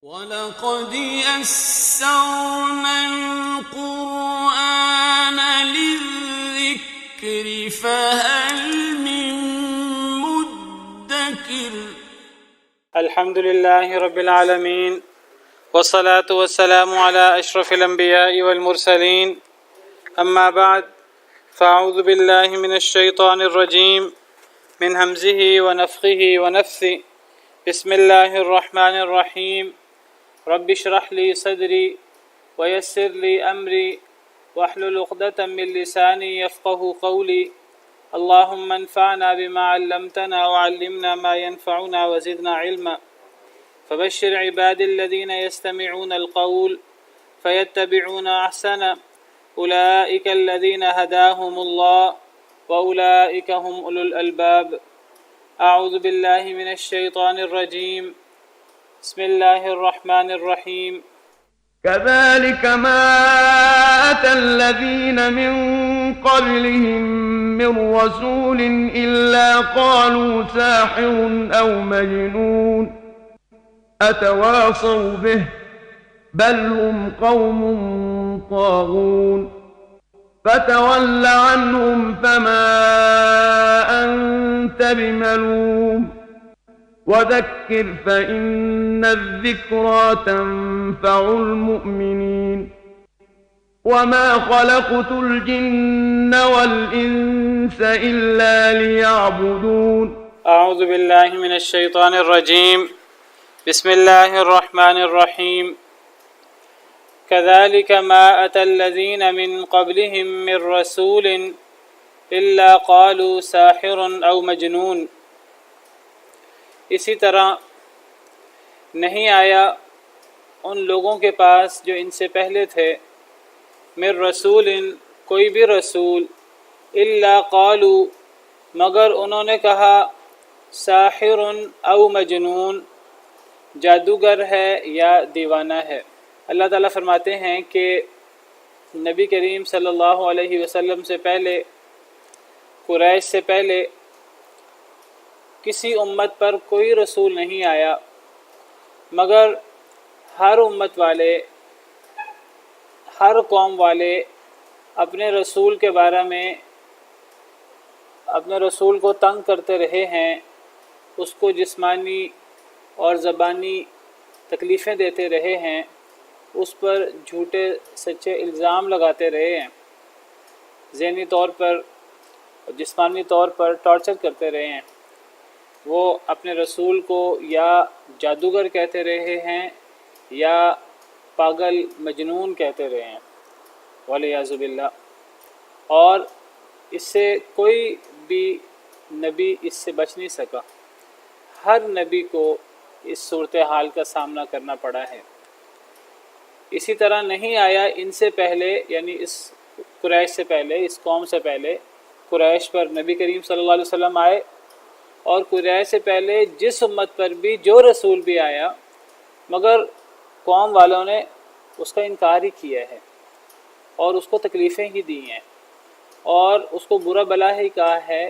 وَلَقَدْ يَسَّرْنَا الْقُرْآنَ لِلذِّكْرِ فَهَلْ مِن مُّدَّكِرٍ الحمد لله رب العالمين والصلاة والسلام على أشرف الأنبياء والمرسلين أما بعد فأعوذ بالله من الشيطان الرجيم من همزه ونفخه ونفثه بسم الله الرحمن الرحيم رب اشرح لي صدري ويسر لي أمري واحلل عقدة من لساني يفقه قولي اللهم انفعنا بما علمتنا وعلمنا ما ينفعنا وزدنا علما فبشر عبادي الذين يستمعون القول فيتبعون أحسنه أولئك الذين هداهم الله وأولئك هم أولو الألباب أعوذ بالله من الشيطان الرجيم بسم الله الرحمن الرحيم كذلك ما أتى الذين من قبلهم من رسول إلا قالوا ساحر أو مجنون أتواصوا به بل هم قوم طاغون فتول عنهم فما أنت بملوم وذكر فإن الذكرى تنفع المؤمنين وما خلقت الجن والإنس إلا ليعبدون أعوذ بالله من الشيطان الرجيم بسم الله الرحمن الرحيم كذلك ما أتى الذين من قبلهم من رسول إلا قالوا ساحر أو مجنون اسی طرح نہیں آیا ان لوگوں کے پاس جو ان سے پہلے تھے من رسول کوئی بھی رسول الا قالوا مگر انہوں نے کہا ساحر او مجنون جادوگر ہے یا دیوانہ ہے۔ اللہ تعالیٰ فرماتے ہیں کہ نبی کریم صلی اللہ علیہ وسلم سے پہلے قریش سے پہلے کسی امت پر کوئی رسول نہیں آیا مگر ہر امت والے ہر قوم والے اپنے رسول کے بارے میں اپنے رسول کو تنگ کرتے رہے ہیں، اس کو جسمانی اور زبانی تکلیفیں دیتے رہے ہیں، اس پر جھوٹے سچے الزام لگاتے رہے ہیں، ذہنی طور پر جسمانی طور پر ٹارچر کرتے رہے ہیں۔ وہ اپنے رسول کو یا جادوگر کہتے رہے ہیں یا پاگل مجنون کہتے رہے ہیں والعیاذ باللہ، اور اس سے کوئی بھی نبی اس سے بچ نہیں سکا۔ ہر نبی کو اس صورتحال کا سامنا کرنا پڑا ہے۔ اسی طرح نہیں آیا ان سے پہلے، یعنی اس قریش سے پہلے، اس قوم سے پہلے قریش پر نبی کریم صلی اللہ علیہ وسلم آئے، اور قریش سے پہلے جس امت پر بھی جو رسول بھی آیا مگر قوم والوں نے اس کا انکار ہی کیا ہے اور اس کو تکلیفیں ہی دی ہیں اور اس کو برا بلا ہی کہا ہے،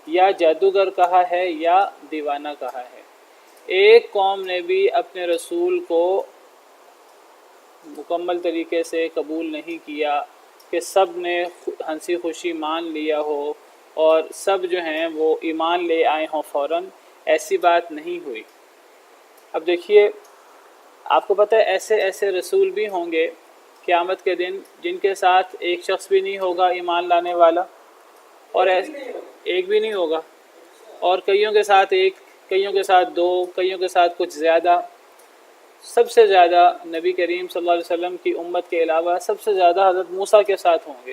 یا جادوگر کہا ہے یا دیوانہ کہا ہے۔ ایک قوم نے بھی اپنے رسول کو مکمل طریقے سے قبول نہیں کیا کہ سب نے ہنسی خوشی مان لیا ہو اور سب جو ہیں وہ ایمان لے آئے ہوں فوراً، ایسی بات نہیں ہوئی۔ اب دیکھیے، آپ کو پتہ ہے ایسے ایسے رسول بھی ہوں گے قیامت کے دن جن کے ساتھ ایک شخص بھی نہیں ہوگا ایمان لانے والا، اور ایک بھی نہیں ہوگا، اور کئیوں کے ساتھ ایک، کئیوں کے ساتھ دو، کئیوں کے ساتھ کچھ زیادہ۔ سب سے زیادہ نبی کریم صلی اللہ علیہ وسلم کی امت کے علاوہ سب سے زیادہ حضرت موسیٰ کے ساتھ ہوں گے،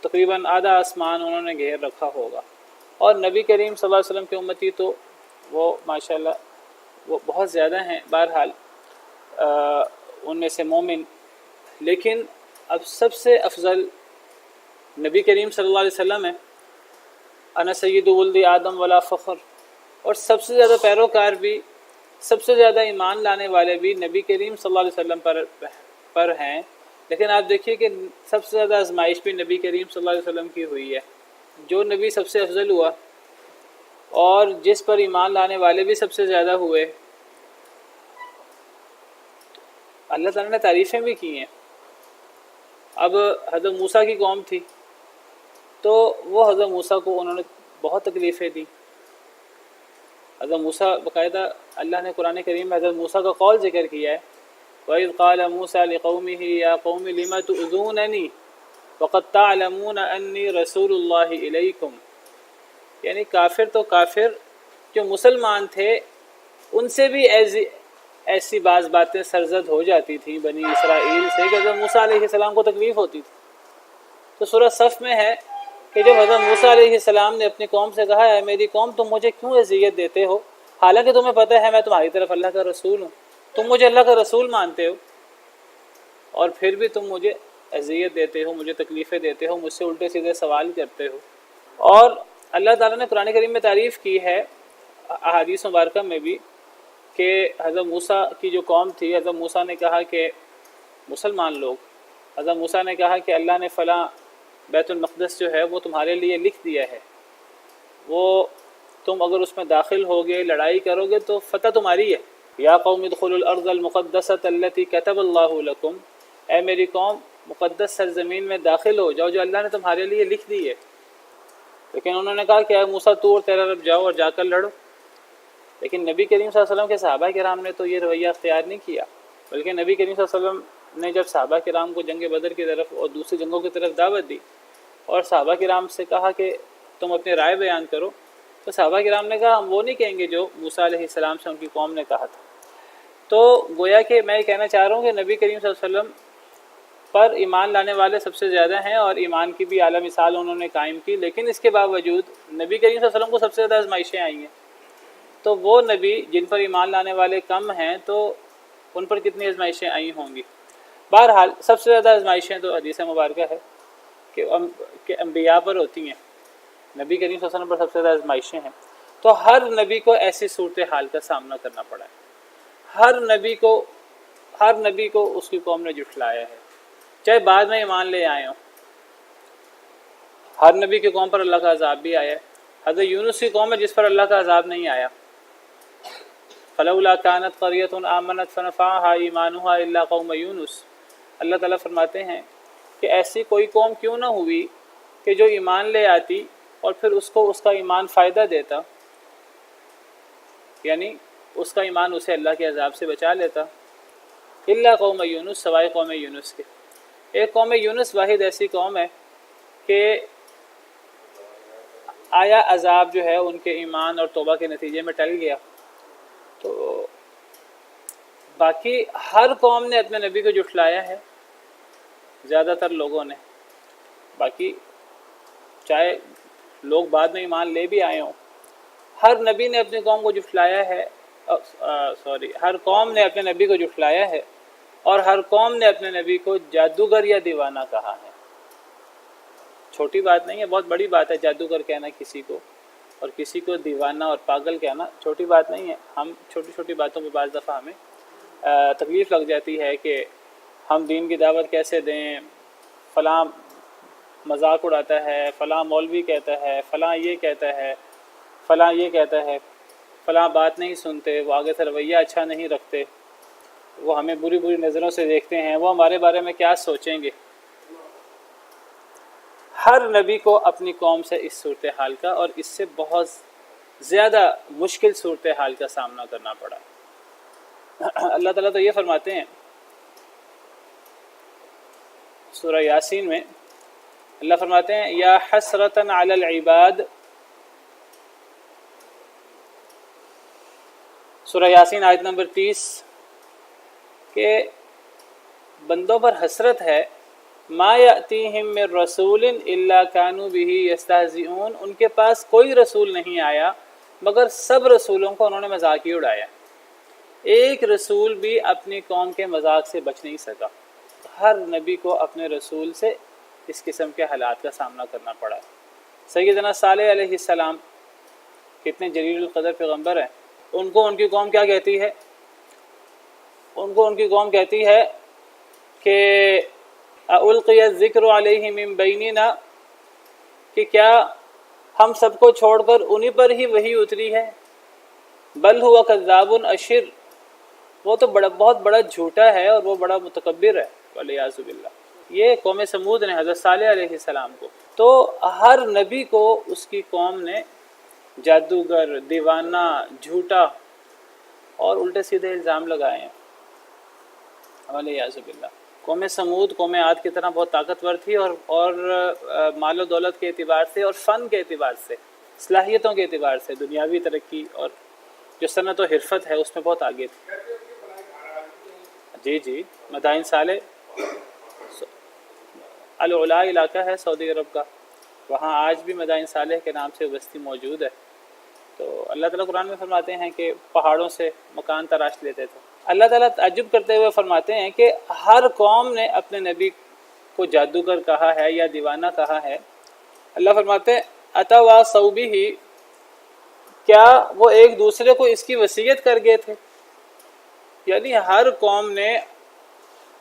تقریباً آدھا آسمان انہوں نے گھیر رکھا ہوگا۔ اور نبی کریم صلی اللہ علیہ وسلم کی امتی تو وہ ماشاءاللہ وہ بہت زیادہ ہیں، بہرحال ان میں سے مومن، لیکن اب سب سے افضل نبی کریم صلی اللہ علیہ وسلم ہے، انا سید ولد آدم ولا فخر، اور سب سے زیادہ پیروکار بھی، سب سے زیادہ ایمان لانے والے بھی نبی کریم صلی اللہ علیہ وسلم پر ہیں۔ لیکن آپ دیکھیے کہ سب سے زیادہ آزمائش بھی نبی کریم صلی اللہ علیہ وسلم کی ہوئی ہے۔ جو نبی سب سے افضل ہوا اور جس پر ایمان لانے والے بھی سب سے زیادہ ہوئے، اللہ تعالیٰ نے تعریفیں بھی کی ہیں۔ اب حضرت موسیٰ کی قوم تھی تو وہ حضرت موسیٰ کو انہوں نے بہت تکلیفیں دیں۔ حضرت موسیٰ باقاعدہ اللہ نے قرآن کریم میں حضرت موسیٰ کا قول ذکر کیا ہے، وَإِذْ قَالَ مُوسَىٰ لِقَوْمِهِ يَا قَوْمِ لِمَ تُؤْذُونَنِي وَقَدْ تَعْلَمُونَ أَنِّي رَسُولُ اللَّهِ إِلَيْكُمْ، یعنی کافر تو کافر جو مسلمان تھے ان سے بھی ایسی بعض باتیں سرزد ہو جاتی تھیں بنی اسرائیل سے کہ حضرت موسیٰ علیہ السلام کو تکلیف ہوتی تھی۔ تو سورہ صف میں ہے کہ جب حضرت موسیٰ علیہ السلام نے اپنی قوم سے کہا ہے میری قوم تم مجھے کیوں اذیت دیتے ہو، حالانکہ تمہیں پتہ ہے میں تمہاری طرف اللہ کا رسول ہوں، تم مجھے اللہ کا رسول مانتے ہو اور پھر بھی تم مجھے اذیت دیتے ہو، مجھے تکلیفیں دیتے ہو، مجھ سے الٹے سیدھے سوال کرتے ہو۔ اور اللہ تعالیٰ نے قرآن کریم میں تعریف کی ہے احادیث مبارکہ میں بھی کہ حضرت موسیٰ کی جو قوم تھی، حضرت موسیٰ نے کہا کہ مسلمان لوگ، حضرت موسیٰ نے کہا کہ اللہ نے فلاں بیت المقدس جو ہے وہ تمہارے لیے لکھ دیا ہے، وہ تم اگر اس میں داخل ہوگے لڑائی کرو گے تو فتح تمہاری ہے۔ یا قوم ادخلوا الارض المقدسۃ التی کتب اللہ لکم، اے میری قوم مقدس سرزمین میں داخل ہو جاؤ جو اللہ نے تمہارے لیے لکھ دی ہے۔ لیکن انہوں نے کہا کہ اے موسیٰ تو اور تیرا رب جاؤ اور جا کر لڑو، لیکن نبی کریم صلی اللہ علیہ وسلم کے صحابہ کرام نے تو یہ رویہ اختیار نہیں کیا، بلکہ نبی کریم صلی اللہ علیہ وسلم نے جب صحابہ کرام کو جنگ بدر کی طرف اور دوسری جنگوں کی طرف دعوت دی اور صحابہ کرام سے کہا کہ تم اپنی رائے بیان کرو، تو صحابہ کرام نے کہا ہم وہ نہیں کہیں گے جو موسیٰ علیہ السلام سے ان کی قوم نے کہا تھا۔ تو گویا کہ میں یہ کہنا چاہ رہا ہوں کہ نبی کریم صلی اللہ علیہ وسلم پر ایمان لانے والے سب سے زیادہ ہیں اور ایمان کی بھی اعلیٰ مثال انہوں نے قائم کی، لیکن اس کے باوجود نبی کریم صلی اللہ علیہ وسلم کو سب سے زیادہ آزمائشیں آئی ہیں۔ تو وہ نبی جن پر ایمان لانے والے کم ہیں تو ان پر کتنی آزمائشیں آئی ہوں گی۔ بہرحال سب سے زیادہ آزمائشیں تو حدیث مبارکہ ہے کہ انبیاء پر ہوتی ہیں، نبی کریم صلی اللہ علیہ وسلم پر سب سے زیادہ آزمائشیں ہیں۔ تو ہر نبی کو ایسی صورتحال کا سامنا کرنا پڑا ہے، ہر نبی کو اس کی قوم نے جھٹلایا ہے، چاہے بعد میں ایمان لے آئے ہوں۔ ہر نبی کی قوم پر اللہ کا عذاب بھی آیا ہے۔ حضرت یونس کی قوم ہے جس پر اللہ کا عذاب نہیں آیا، فلولا كانت قرية آمنت فنفعها ایمانها الا قوم یونس، اللہ تعالیٰ فرماتے ہیں کہ ایسی کوئی قوم کیوں نہ ہوئی کہ جو ایمان لے آتی اور پھر اس کو اس کا ایمان فائدہ دیتا، یعنی اس کا ایمان اسے اللہ کے عذاب سے بچا لیتا، الا قوم یونس، سوائے قوم یونس کے۔ ایک قوم یونس واحد ایسی قوم ہے کہ آیا عذاب جو ہے ان کے ایمان اور توبہ کے نتیجے میں ٹل گیا، تو باقی ہر قوم نے اپنے نبی کو جھٹلایا ہے، زیادہ تر لوگوں نے، باقی چاہے لوگ بعد میں ایمان لے بھی آئے ہوں، ہر نبی نے اپنی قوم کو جھٹلایا ہے، ہر قوم نے اپنے نبی کو جھٹلایا ہے اور ہر قوم نے اپنے نبی کو جادوگر یا دیوانہ کہا ہے۔ چھوٹی بات نہیں ہے، بہت بڑی بات ہے جادوگر کہنا کسی کو، اور کسی کو دیوانہ اور پاگل کہنا چھوٹی بات نہیں ہے۔ ہم چھوٹی چھوٹی باتوں پہ بعض دفعہ ہمیں تکلیف لگ جاتی ہے کہ ہم دین کی دعوت کیسے دیں، فلاں مذاق اڑاتا ہے، فلاں مولوی کہتا ہے، فلاں یہ کہتا ہے، فلاں یہ کہتا ہے، فلاں بات نہیں سنتے، وہ آگے سے رویہ اچھا نہیں رکھتے، وہ ہمیں بری بری نظروں سے دیکھتے ہیں، وہ ہمارے بارے میں کیا سوچیں گے۔ ہر نبی کو اپنی قوم سے اس صورتحال کا اور اس سے بہت زیادہ مشکل صورتحال کا سامنا کرنا پڑا۔ اللہ تعالیٰ تو یہ فرماتے ہیں سورہ یاسین میں، اللہ فرماتے ہیں یا حسرتاً علی العباد، سورہ یاسین آیت نمبر 30، کہ بندوں پر حسرت ہے، ما یأتیہم من رسول الا کانوا بہ یستہزئون، ان کے پاس کوئی رسول نہیں آیا مگر سب رسولوں کو انہوں نے مذاق ہی اڑایا، ایک رسول بھی اپنی قوم کے مذاق سے بچ نہیں سکا۔ ہر نبی کو اپنے رسول سے اس قسم کے حالات کا سامنا کرنا پڑا۔ سیدنا صالح علیہ السلام کتنے جلیل القدر پیغمبر ہیں، ان کو ان کی قوم کیا کہتی ہے؟ ان کو ان کی قوم کہتی ہے کہ اُلقی الذکر علیہ من بیننا، کہ کیا ہم سب کو چھوڑ کر انہی پر ہی وحی اتری ہے؟ بل ہوا کذاب اشر، وہ تو بہت بڑا جھوٹا ہے اور وہ بڑا متکبر ہے والعیاذ باللہ۔ یہ قوم سمود نے حضرت صالح علیہ السلام کو، تو ہر نبی کو اس کی قوم نے جادوگر، دیوانہ، جھوٹا اور الٹے سیدھے الزام لگائے ہیں والعیاذ باللہ۔ قوم سمود قوم عاد کی طرح بہت طاقتور تھی اور مال و دولت کے اعتبار سے اور فن کے اعتبار سے، صلاحیتوں کے اعتبار سے، دنیاوی ترقی اور جو صنعت و حرفت ہے اس میں بہت آگے تھی۔ جی مدائن صالح العلا علاقہ ہے سعودی عرب کا، وہاں آج بھی مدائن صالح کے نام سے بستی موجود ہے۔ تو اللہ تعالیٰ قرآن میں فرماتے ہیں کہ پہاڑوں سے مکان تراش لیتے تھے۔ اللہ تعالیٰ تعجب کرتے ہوئے فرماتے ہیں کہ ہر قوم نے اپنے نبی کو جادوگر کہا ہے یا دیوانہ کہا ہے۔ اللہ فرماتے ہیں اتواصوا بہ، کیا وہ ایک دوسرے کو اس کی وصیت کر گئے تھے؟ یعنی ہر قوم نے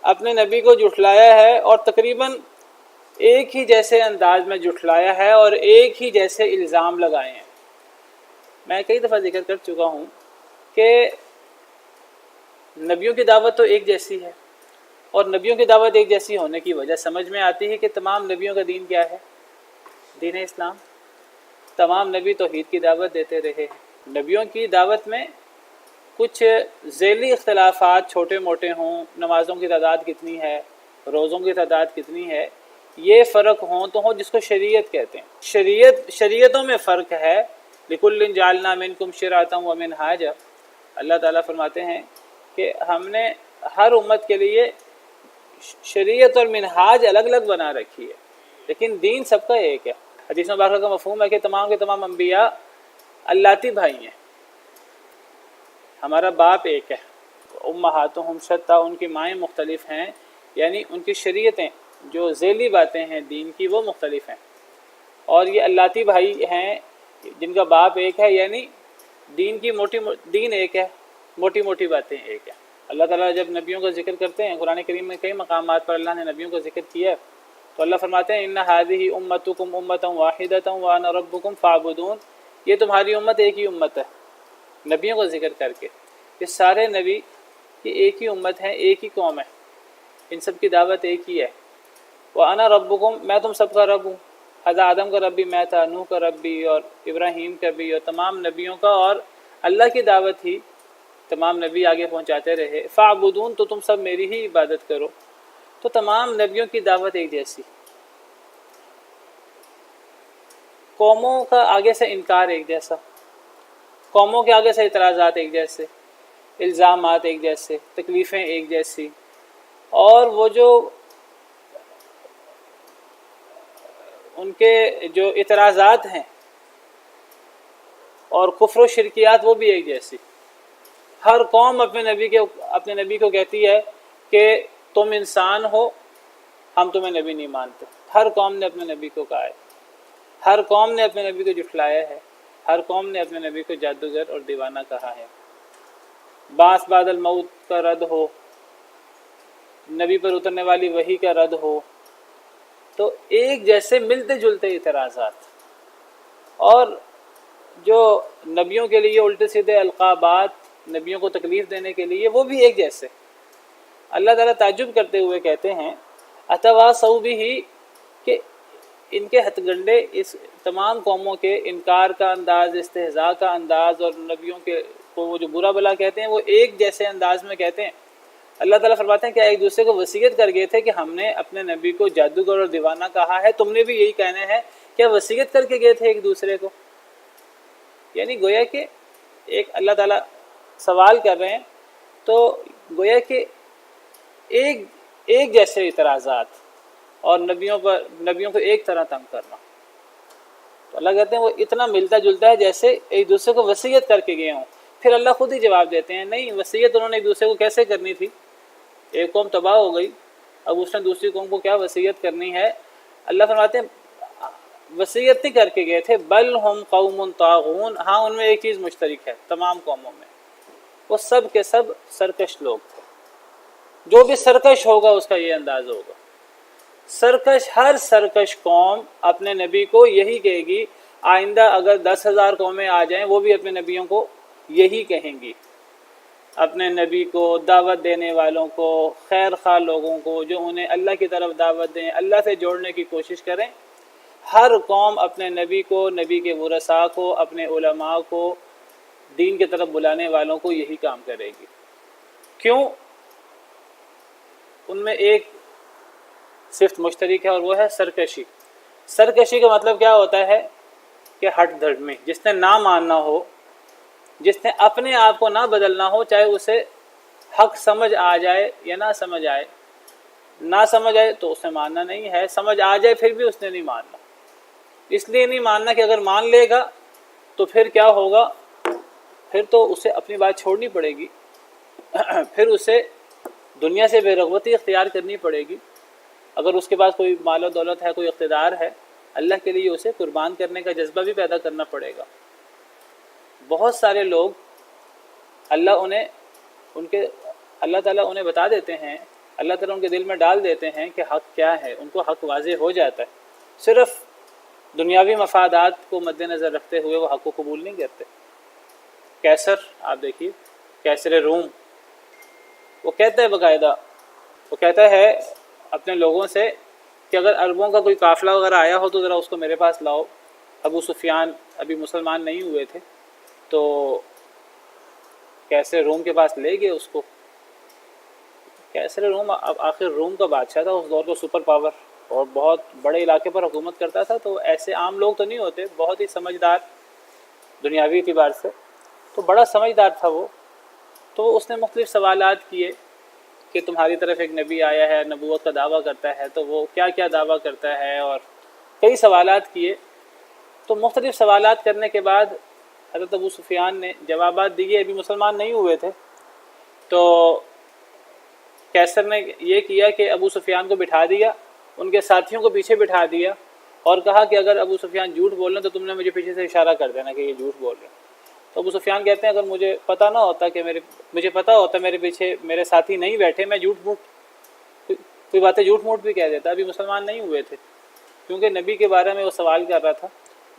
اپنے نبی کو جھٹلایا ہے اور تقریباً ایک ہی جیسے انداز میں جھٹلایا ہے اور ایک ہی جیسے الزام لگائے ہیں۔ میں کئی دفعہ ذکر کر چکا ہوں کہ نبیوں کی دعوت تو ایک جیسی ہے، اور نبیوں کی دعوت ایک جیسی ہونے کی وجہ سمجھ میں آتی ہے کہ تمام نبیوں کا دین کیا ہے؟ دین اسلام۔ تمام نبی توحید کی دعوت دیتے رہے ہیں۔ نبیوں کی دعوت میں کچھ ذیلی اختلافات چھوٹے موٹے ہوں، نمازوں کی تعداد کتنی ہے، روزوں کی تعداد کتنی ہے، یہ فرق ہوں تو ہوں جس کو شریعت کہتے ہیں۔ شریعتوں میں فرق ہے۔ لِكُلٍّ جَعَلْنَا مِنْكُمْ شِرْعَةً وَمِنْهَاجًا، اللہ تعالیٰ فرماتے ہیں کہ ہم نے ہر امت کے لیے شریعت اور منہاج الگ الگ بنا رکھی ہے، لیکن دین سب کا ایک ہے۔ حدیث مبارکہ کا مفہوم ہے کہ تمام کے تمام انبیاء اللاتی بھائی ہیں، ہمارا باپ ایک ہے۔ امہاتہم شتیٰ، ان کی مائیں مختلف ہیں، یعنی ان کی شریعتیں جو ذیلی باتیں ہیں دین کی وہ مختلف ہیں، اور یہ اللاتی بھائی ہیں جن کا باپ ایک ہے، یعنی دین کی دین ایک ہے، موٹی موٹی باتیں ایک ہے۔ اللہ تعالیٰ جب نبیوں کا ذکر کرتے ہیں قرآن کریم میں کئی مقامات پر اللہ نے نبیوں کا ذکر کیا ہے، تو اللہ فرماتے ہیں ان ھذہ امتکم امۃ واحدۃ وانا ربکم فاعبدون، یہ تمہاری امت ایک ہی امت ہے، نبیوں کا ذکر کر کے۔ یہ سارے نبی یہ ایک ہی امت ہیں، ایک ہی قوم ہے، ان سب کی دعوت ایک ہی ہے۔ وانا ربکم، میں تم سب کا رب ہوں۔ حضرت آدم کا رب بھی میں تھا، نوح کا رب بھی، اور ابراہیم کا بھی، اور تمام نبیوں کا، اور اللہ کی دعوت ہی تمام نبی آگے پہنچاتے رہے۔ فاعبدون، تو تم سب میری ہی عبادت کرو۔ تو تمام نبیوں کی دعوت ایک جیسی، قوموں کا آگے سے انکار ایک جیسا، قوموں کے آگے سے اعتراضات ایک جیسے، الزامات ایک جیسے، تکلیفیں ایک جیسی، اور وہ جو ان کے جو اعتراضات ہیں اور کفر و شرکیات وہ بھی ایک جیسی۔ ہر قوم اپنے نبی کو کہتی ہے کہ تم انسان ہو، ہم تمہیں نبی نہیں مانتے۔ ہر قوم نے اپنے نبی کو کہا ہے، ہر قوم نے اپنے نبی کو جھٹلایا ہے، ہر قوم نے اپنے نبی کو جادوگر اور دیوانہ کہا ہے۔ بعث بعد الموت کا رد ہو، نبی پر اترنے والی وحی کا رد ہو، تو ایک جیسے ملتے جلتے اعتراضات، اور جو نبیوں کے لیے الٹے سیدھے القابات نبیوں کو تکلیف دینے کے لیے وہ بھی ایک جیسے۔ اللہ تعالیٰ تعجب کرتے ہوئے کہتے ہیں اتواصوا بہ، کہ ان کے ہتھ گنڈے اس تمام قوموں کے انکار کا انداز، استہزاء کا انداز، اور نبیوں کے کو وہ جو برا بلا کہتے ہیں وہ ایک جیسے انداز میں کہتے ہیں۔ اللہ تعالیٰ فرماتے ہیں کہ ایک دوسرے کو وصیت کر گئے تھے کہ ہم نے اپنے نبی کو جادوگر اور دیوانہ کہا ہے، تم نے بھی یہی کہنا ہے، کیا وصیت کر کے گئے تھے ایک دوسرے کو؟ یعنی گویا کہ ایک اللہ تعالیٰ سوال کر رہے ہیں، تو گویا کہ ایک جیسے اعتراضات اور نبیوں کو ایک طرح تنگ کرنا۔ تو اللہ کہتے ہیں وہ اتنا ملتا جلتا ہے جیسے ایک دوسرے کو وصیت کر کے گئے ہوں۔ پھر اللہ خود ہی جواب دیتے ہیں نہیں، وصیت انہوں نے ایک دوسرے کو کیسے کرنی تھی؟ ایک قوم تباہ ہو گئی، اب اس نے دوسری قوم کو کیا وصیت کرنی ہے؟ اللہ فرماتے ہیں وصیت نہیں کر کے گئے تھے، بل ہم قوم طاغون، ہاں ان میں ایک چیز مشترک ہے تمام قوموں میں، وہ سب کے سب سرکش لوگ تھے۔ جو بھی سرکش ہوگا اس کا یہ انداز ہوگا۔ ہر سرکش قوم اپنے نبی کو یہی کہے گی، آئندہ اگر 10,000 قومیں آ جائیں وہ بھی اپنے نبیوں کو یہی کہیں گی اپنے نبی کو، دعوت دینے والوں کو، خیر خواہ لوگوں کو جو انہیں اللہ کی طرف دعوت دیں، اللہ سے جوڑنے کی کوشش کریں، ہر قوم اپنے نبی کو، نبی کے ورثاء کو، اپنے علماء کو دین کی طرف بلانے والوں کو یہی کام کرے گی۔ کیوں؟ ان میں ایک صفت مشترک ہے اور وہ ہے سرکشی۔ سرکشی کا مطلب کیا ہوتا ہے کہ ہٹ دھرمی، جس نے نہ ماننا ہو، جس نے اپنے آپ کو نہ بدلنا ہو، چاہے اسے حق سمجھ آ جائے یا نہ سمجھ آئے، نہ سمجھ آئے تو اسے ماننا نہیں ہے، سمجھ آ جائے پھر بھی اس نے نہیں ماننا۔ اس لیے نہیں ماننا کہ اگر مان لے گا تو پھر کیا ہوگا، پھر تو اسے اپنی بات چھوڑنی پڑے گی، پھر اسے دنیا سے بے رغبتی اختیار کرنی پڑے گی۔ اگر اس کے پاس کوئی مال و دولت ہے، کوئی اقتدار ہے، اللہ کے لیے اسے قربان کرنے کا جذبہ بھی پیدا کرنا پڑے گا۔ بہت سارے لوگ اللہ تعالیٰ انہیں بتا دیتے ہیں، اللہ تعالیٰ ان کے دل میں ڈال دیتے ہیں کہ حق کیا ہے، ان کو حق واضح ہو جاتا ہے، صرف دنیاوی مفادات کو مد نظر رکھتے ہوئے وہ حق کو قبول نہیں کرتے۔ کیسر، آپ دیکھیے کیسر روم، وہ کہتا ہے باقاعدہ، وہ کہتا ہے اپنے لوگوں سے کہ اگر عربوں کا کوئی قافلہ وغیرہ آیا ہو تو ذرا اس کو میرے پاس لاؤ۔ ابو سفیان ابھی مسلمان نہیں ہوئے تھے تو کیسر روم کے پاس لے گئے اس کو۔ کیسر روم اب آخر روم کا بادشاہ تھا اس دور کا، سپر پاور، اور بہت بڑے علاقے پر حکومت کرتا تھا، تو ایسے عام لوگ تو نہیں ہوتے، بہت ہی سمجھدار دنیاوی اعتبار سے، تو بڑا سمجھدار تھا وہ۔ تو اس نے مختلف سوالات کیے کہ تمہاری طرف ایک نبی آیا ہے، نبوت کا دعویٰ کرتا ہے، تو وہ کیا کیا دعویٰ کرتا ہے، اور کئی سوالات کیے۔ تو مختلف سوالات کرنے کے بعد حضرت ابو سفیان نے جوابات دیے، ابھی مسلمان نہیں ہوئے تھے۔ تو کیسر نے یہ کیا کہ ابو سفیان کو بٹھا دیا، ان کے ساتھیوں کو پیچھے بٹھا دیا، اور کہا کہ اگر ابو سفیان جھوٹ بول رہے ہیں تو تم نے مجھے پیچھے سے اشارہ کر دینا کہ یہ جھوٹ بول رہے ہیں۔ تو ابو سفیان کہتے ہیں اگر مجھے پتہ نہ ہوتا کہ مجھے پتہ ہوتا میرے پیچھے میرے ساتھی نہیں بیٹھے، میں کوئی باتیں جھوٹ موٹ بھی کہہ دیتا۔ ابھی مسلمان نہیں ہوئے تھے، کیونکہ نبی کے بارے میں وہ سوال کر رہا تھا،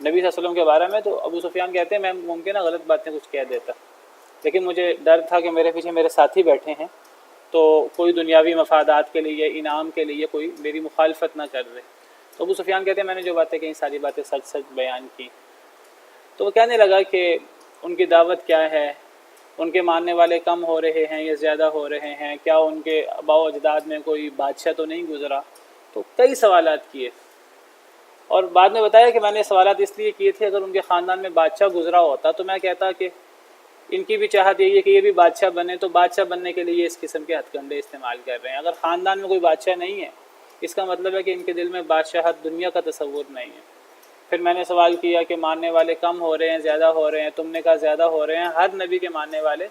نبی صلی اللہ علیہ وسلم کے بارے میں۔ تو ابو سفیان کہتے ہیں میں ممکن ہے غلط باتیں کچھ کہہ دیتا، لیکن مجھے ڈر تھا کہ میرے پیچھے میرے ساتھی بیٹھے ہیں، تو کوئی دنیاوی مفادات کے لیے، انعام کے لیے کوئی میری مخالفت نہ کر دے۔ تو ابو سفیان کہتے ہیں میں نے جو باتیں کہیں ساری باتیں سچ سچ بیان کی۔ تو وہ کہنے لگا کہ ان کی دعوت کیا ہے، ان کے ماننے والے کم ہو رہے ہیں یا زیادہ ہو رہے ہیں، کیا ان کے آباء و اجداد میں کوئی بادشاہ تو نہیں گزرا۔ تو کئی سوالات کیے، اور بعد میں بتایا کہ میں نے سوالات اس لیے کیے تھے اگر ان کے خاندان میں بادشاہ گزرا ہوتا تو میں کہتا کہ ان کی بھی چاہت یہی ہے کہ یہ بھی بادشاہ بنے، تو بادشاہ بننے کے لیے اس قسم کے ہتھ کنڈے استعمال کر رہے ہیں۔ اگر خاندان میں کوئی بادشاہ نہیں ہے، اس کا مطلب ہے کہ ان کے دل میں بادشاہت دنیا کا تصور نہیں ہے۔ پھر میں نے سوال کیا کہ ماننے والے کم ہو رہے ہیں، زیادہ ہو رہے ہیں، تم نے کہا زیادہ ہو رہے ہیں۔ ہر نبی کے ماننے والے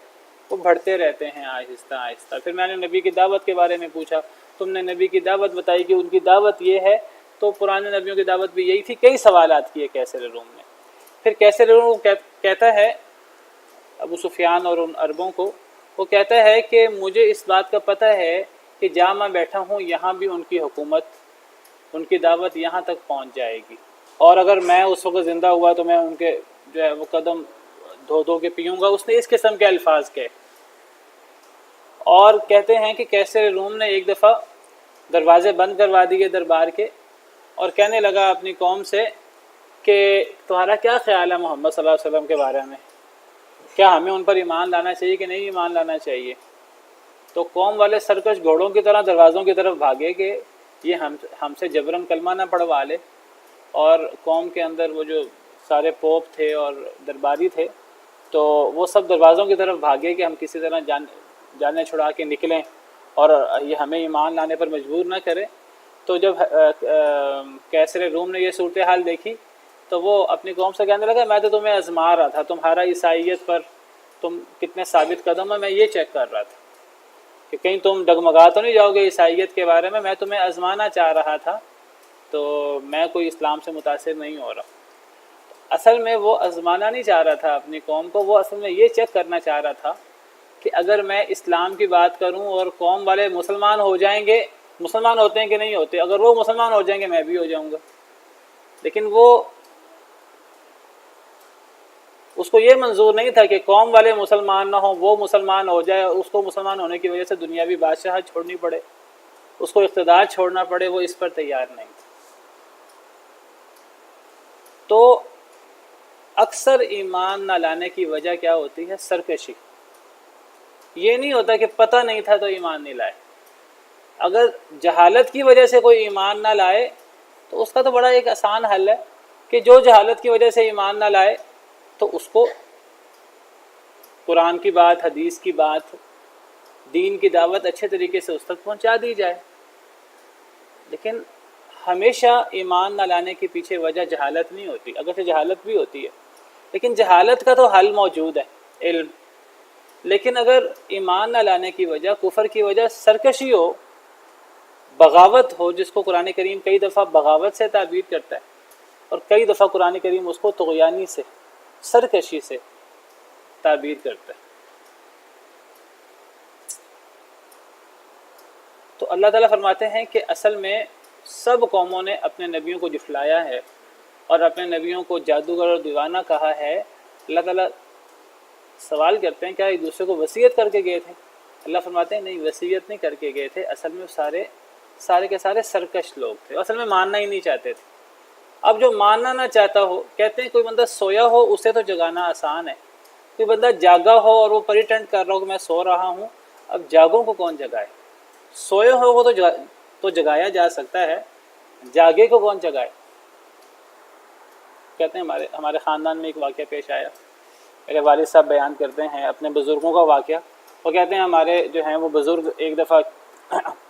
وہ بڑھتے رہتے ہیں آہستہ آہستہ۔ پھر میں نے نبی کی دعوت کے بارے میں پوچھا، تم نے نبی کی دعوت بتائی کہ ان کی دعوت یہ ہے، تو پرانے نبیوں کی دعوت بھی یہی تھی۔ کئی سوالات کیے کیسر روم نے۔ پھر کیسر روم کہتا ہے ابو سفیان اور ان عربوں کو، وہ کہتا ہے کہ مجھے اس بات کا پتہ ہے کہ جہاں میں بیٹھا ہوں یہاں بھی ان کی حکومت، ان کی دعوت یہاں تک پہنچ جائے گی، اور اگر میں اس وقت زندہ ہوا تو میں ان کے جو ہے وہ قدم دھو دھو کے پیوں گا۔ اس نے اس قسم کے الفاظ کہے، اور کہتے ہیں کہ کیسر روم نے ایک دفعہ دروازے بند کروا دیے دربار کے، اور کہنے لگا اپنی قوم سے کہ تمہارا کیا خیال ہے محمد صلی اللہ علیہ وسلم کے بارے میں، کیا ہمیں ان پر ایمان لانا چاہیے کہ نہیں ایمان لانا چاہیے؟ تو قوم والے سرکش گھوڑوں کی طرح دروازوں کی طرف بھاگے کہ یہ ہم سے جبراً کلمہ نہ پڑھوا لے، اور قوم کے اندر وہ جو سارے پوپ تھے اور درباری تھے تو وہ سب دروازوں کی طرف بھاگے کہ ہم کسی طرح جانیں چھڑا کے نکلیں اور یہ ہمیں ایمان لانے پر مجبور نہ کرے۔ تو جب کیسر روم نے یہ صورتحال دیکھی تو وہ اپنی قوم سے کہنے لگا میں تو تمہیں آزما رہا تھا، تمہارا عیسائیت پر تم کتنے ثابت قدم ہیں، میں یہ چیک کر رہا تھا کہ کہیں تم ڈگمگا تو نہیں جاؤ گے عیسائیت کے بارے میں تمہیں آزمانا چاہ رہا تھا، تو میں کوئی اسلام سے متاثر نہیں ہو رہا۔ اصل میں وہ آزمانا نہیں چاہ رہا تھا اپنی قوم کو، وہ اصل میں یہ چیک کرنا چاہ رہا تھا کہ اگر میں اسلام کی بات کروں اور قوم والے مسلمان ہو جائیں گے، مسلمان ہوتے ہیں کہ نہیں ہوتے، اگر وہ مسلمان ہو جائیں گے میں بھی ہو جاؤں گا۔ لیکن وہ اس کو یہ منظور نہیں تھا کہ قوم والے مسلمان نہ ہوں، وہ مسلمان ہو جائے، اس کو مسلمان ہونے کی وجہ سے دنیاوی بادشاہت چھوڑنی پڑے، اس کو اقتدار چھوڑنا پڑے، وہ اس پر تیار نہیں تھا۔ تو اکثر ایمان نہ لانے کی وجہ کیا ہوتی ہے؟ سرکشی۔ یہ نہیں ہوتا کہ پتہ نہیں تھا تو ایمان نہیں لائے۔ اگر جہالت کی وجہ سے کوئی ایمان نہ لائے تو اس کا تو بڑا ایک آسان حل ہے کہ جو جہالت کی وجہ سے ایمان نہ لائے تو اس کو قرآن کی بات، حدیث کی بات، دین کی دعوت اچھے طریقے سے اس تک پہنچا دی جائے۔ لیکن ہمیشہ ایمان نہ لانے کے پیچھے وجہ جہالت نہیں ہوتی، اگرچہ جہالت بھی ہوتی ہے لیکن جہالت کا تو حل موجود ہے، علم۔ لیکن اگر ایمان نہ لانے کی وجہ، کفر کی وجہ سرکشی ہو، بغاوت ہو، جس کو قرآن کریم کئی دفعہ بغاوت سے تعبیر کرتا ہے اور کئی دفعہ قرآن کریم اس کو طغیانی سے، سرکشی سے تعبیر کرتا ہے، تو اللہ تعالیٰ فرماتے ہیں کہ اصل میں سب قوموں نے اپنے نبیوں کو جھٹلایا ہے اور اپنے نبیوں کو جادوگر اور دیوانہ کہا ہے۔ اللہ تعالیٰ سوال کرتے ہیں کیا ایک دوسرے کو وصیت کر کے گئے تھے؟ اللہ فرماتے ہیں نہیں، وصیت نہیں کر کے گئے تھے، اصل میں سارے کے سارے سرکش لوگ تھے، اصل میں ماننا ہی نہیں چاہتے تھے۔ اب جو ماننا نہ چاہتا ہو، کہتے ہیں کوئی بندہ سویا ہو اسے تو جگانا آسان ہے، کوئی بندہ جاگا ہو اور وہ پریٹینڈ کر رہا ہو کہ میں سو رہا ہوں، اب جاگوں کو کون جگائے؟ سوئے ہو وہ تو جگایا جا سکتا ہے، جاگے کو کون جگائے؟ کہتے ہیں ہمارے خاندان میں ایک واقعہ پیش آیا، میرے والد صاحب بیان کرتے ہیں اپنے بزرگوں کا واقعہ۔ وہ کہتے ہیں ہمارے جو ہیں وہ بزرگ ایک دفعہ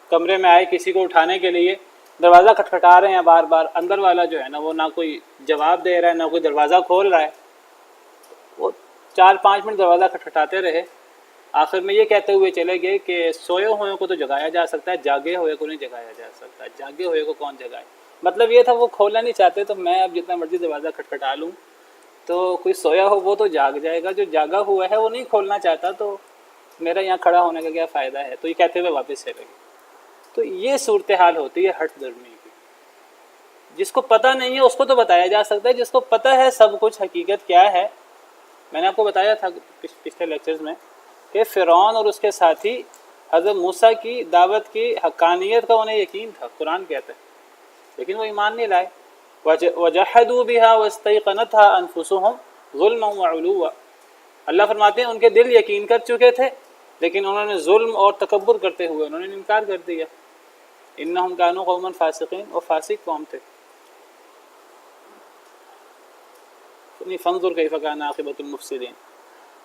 کمرے میں آئے کسی کو اٹھانے کے لیے، دروازہ کھٹکھٹا رہے ہیں بار بار، اندر والا جو ہے نا وہ نہ کوئی جواب دے رہا ہے نہ کوئی دروازہ کھول رہا ہے۔ وہ 4-5 منٹ دروازہ کھٹکھٹاتے رہے، آخر میں یہ کہتے ہوئے چلے گئے کہ سوئے ہوئے کو تو جگایا جا سکتا ہے، جاگے ہوئے کو نہیں جگایا جا سکتا، جاگے ہوئے کو کون جگائے؟ مطلب یہ تھا وہ کھولنا نہیں چاہتے، تو میں اب جتنا مرضی دروازہ کھٹکھٹا لوں تو کوئی سویا ہو وہ تو جاگ جائے گا، جو جاگا ہوا ہے وہ نہیں کھولنا چاہتا، تو میرا یہاں کھڑا ہونے کا کیا فائدہ ہے؟ تو یہ کہتے ہوئے واپس چلے گئے۔ تو یہ صورتحال ہوتی ہے ہٹ درمی کی۔ جس کو پتہ نہیں ہے اس کو تو بتایا جا سکتا ہے، جس کو پتہ ہے سب کچھ حقیقت کیا ہے۔ میں نے آپ کو بتایا تھا پچھلے لیکچرز میں کہ فرعون اور اس کے ساتھی حضرت موسیٰ کی دعوت کی حقانیت کا انہیں یقین تھا، قرآن کہتا ہے، لیکن وہ ایمان نہیں لائے۔ وَجَحَدُوا بِهَا وَاسْتَيْقَنَتْهَا أَنفُسُهُمْ ظُلْمًا وَعُلُوًّا۔ اللہ فرماتے ہیں ان کے دل یقین کر چکے تھے لیکن انہوں نے ظلم اور تکبر کرتے ہوئے انہوں نے انکار کر دیا۔ إِنَّهُمْ كَانُوا قَوْمًا فَاسِقِينَ، وہ فاسق قوم تھے۔ فَانظُرْ كَيْفَ كَانَ عَاقِبَةُ الْمُفْسِدِينَ۔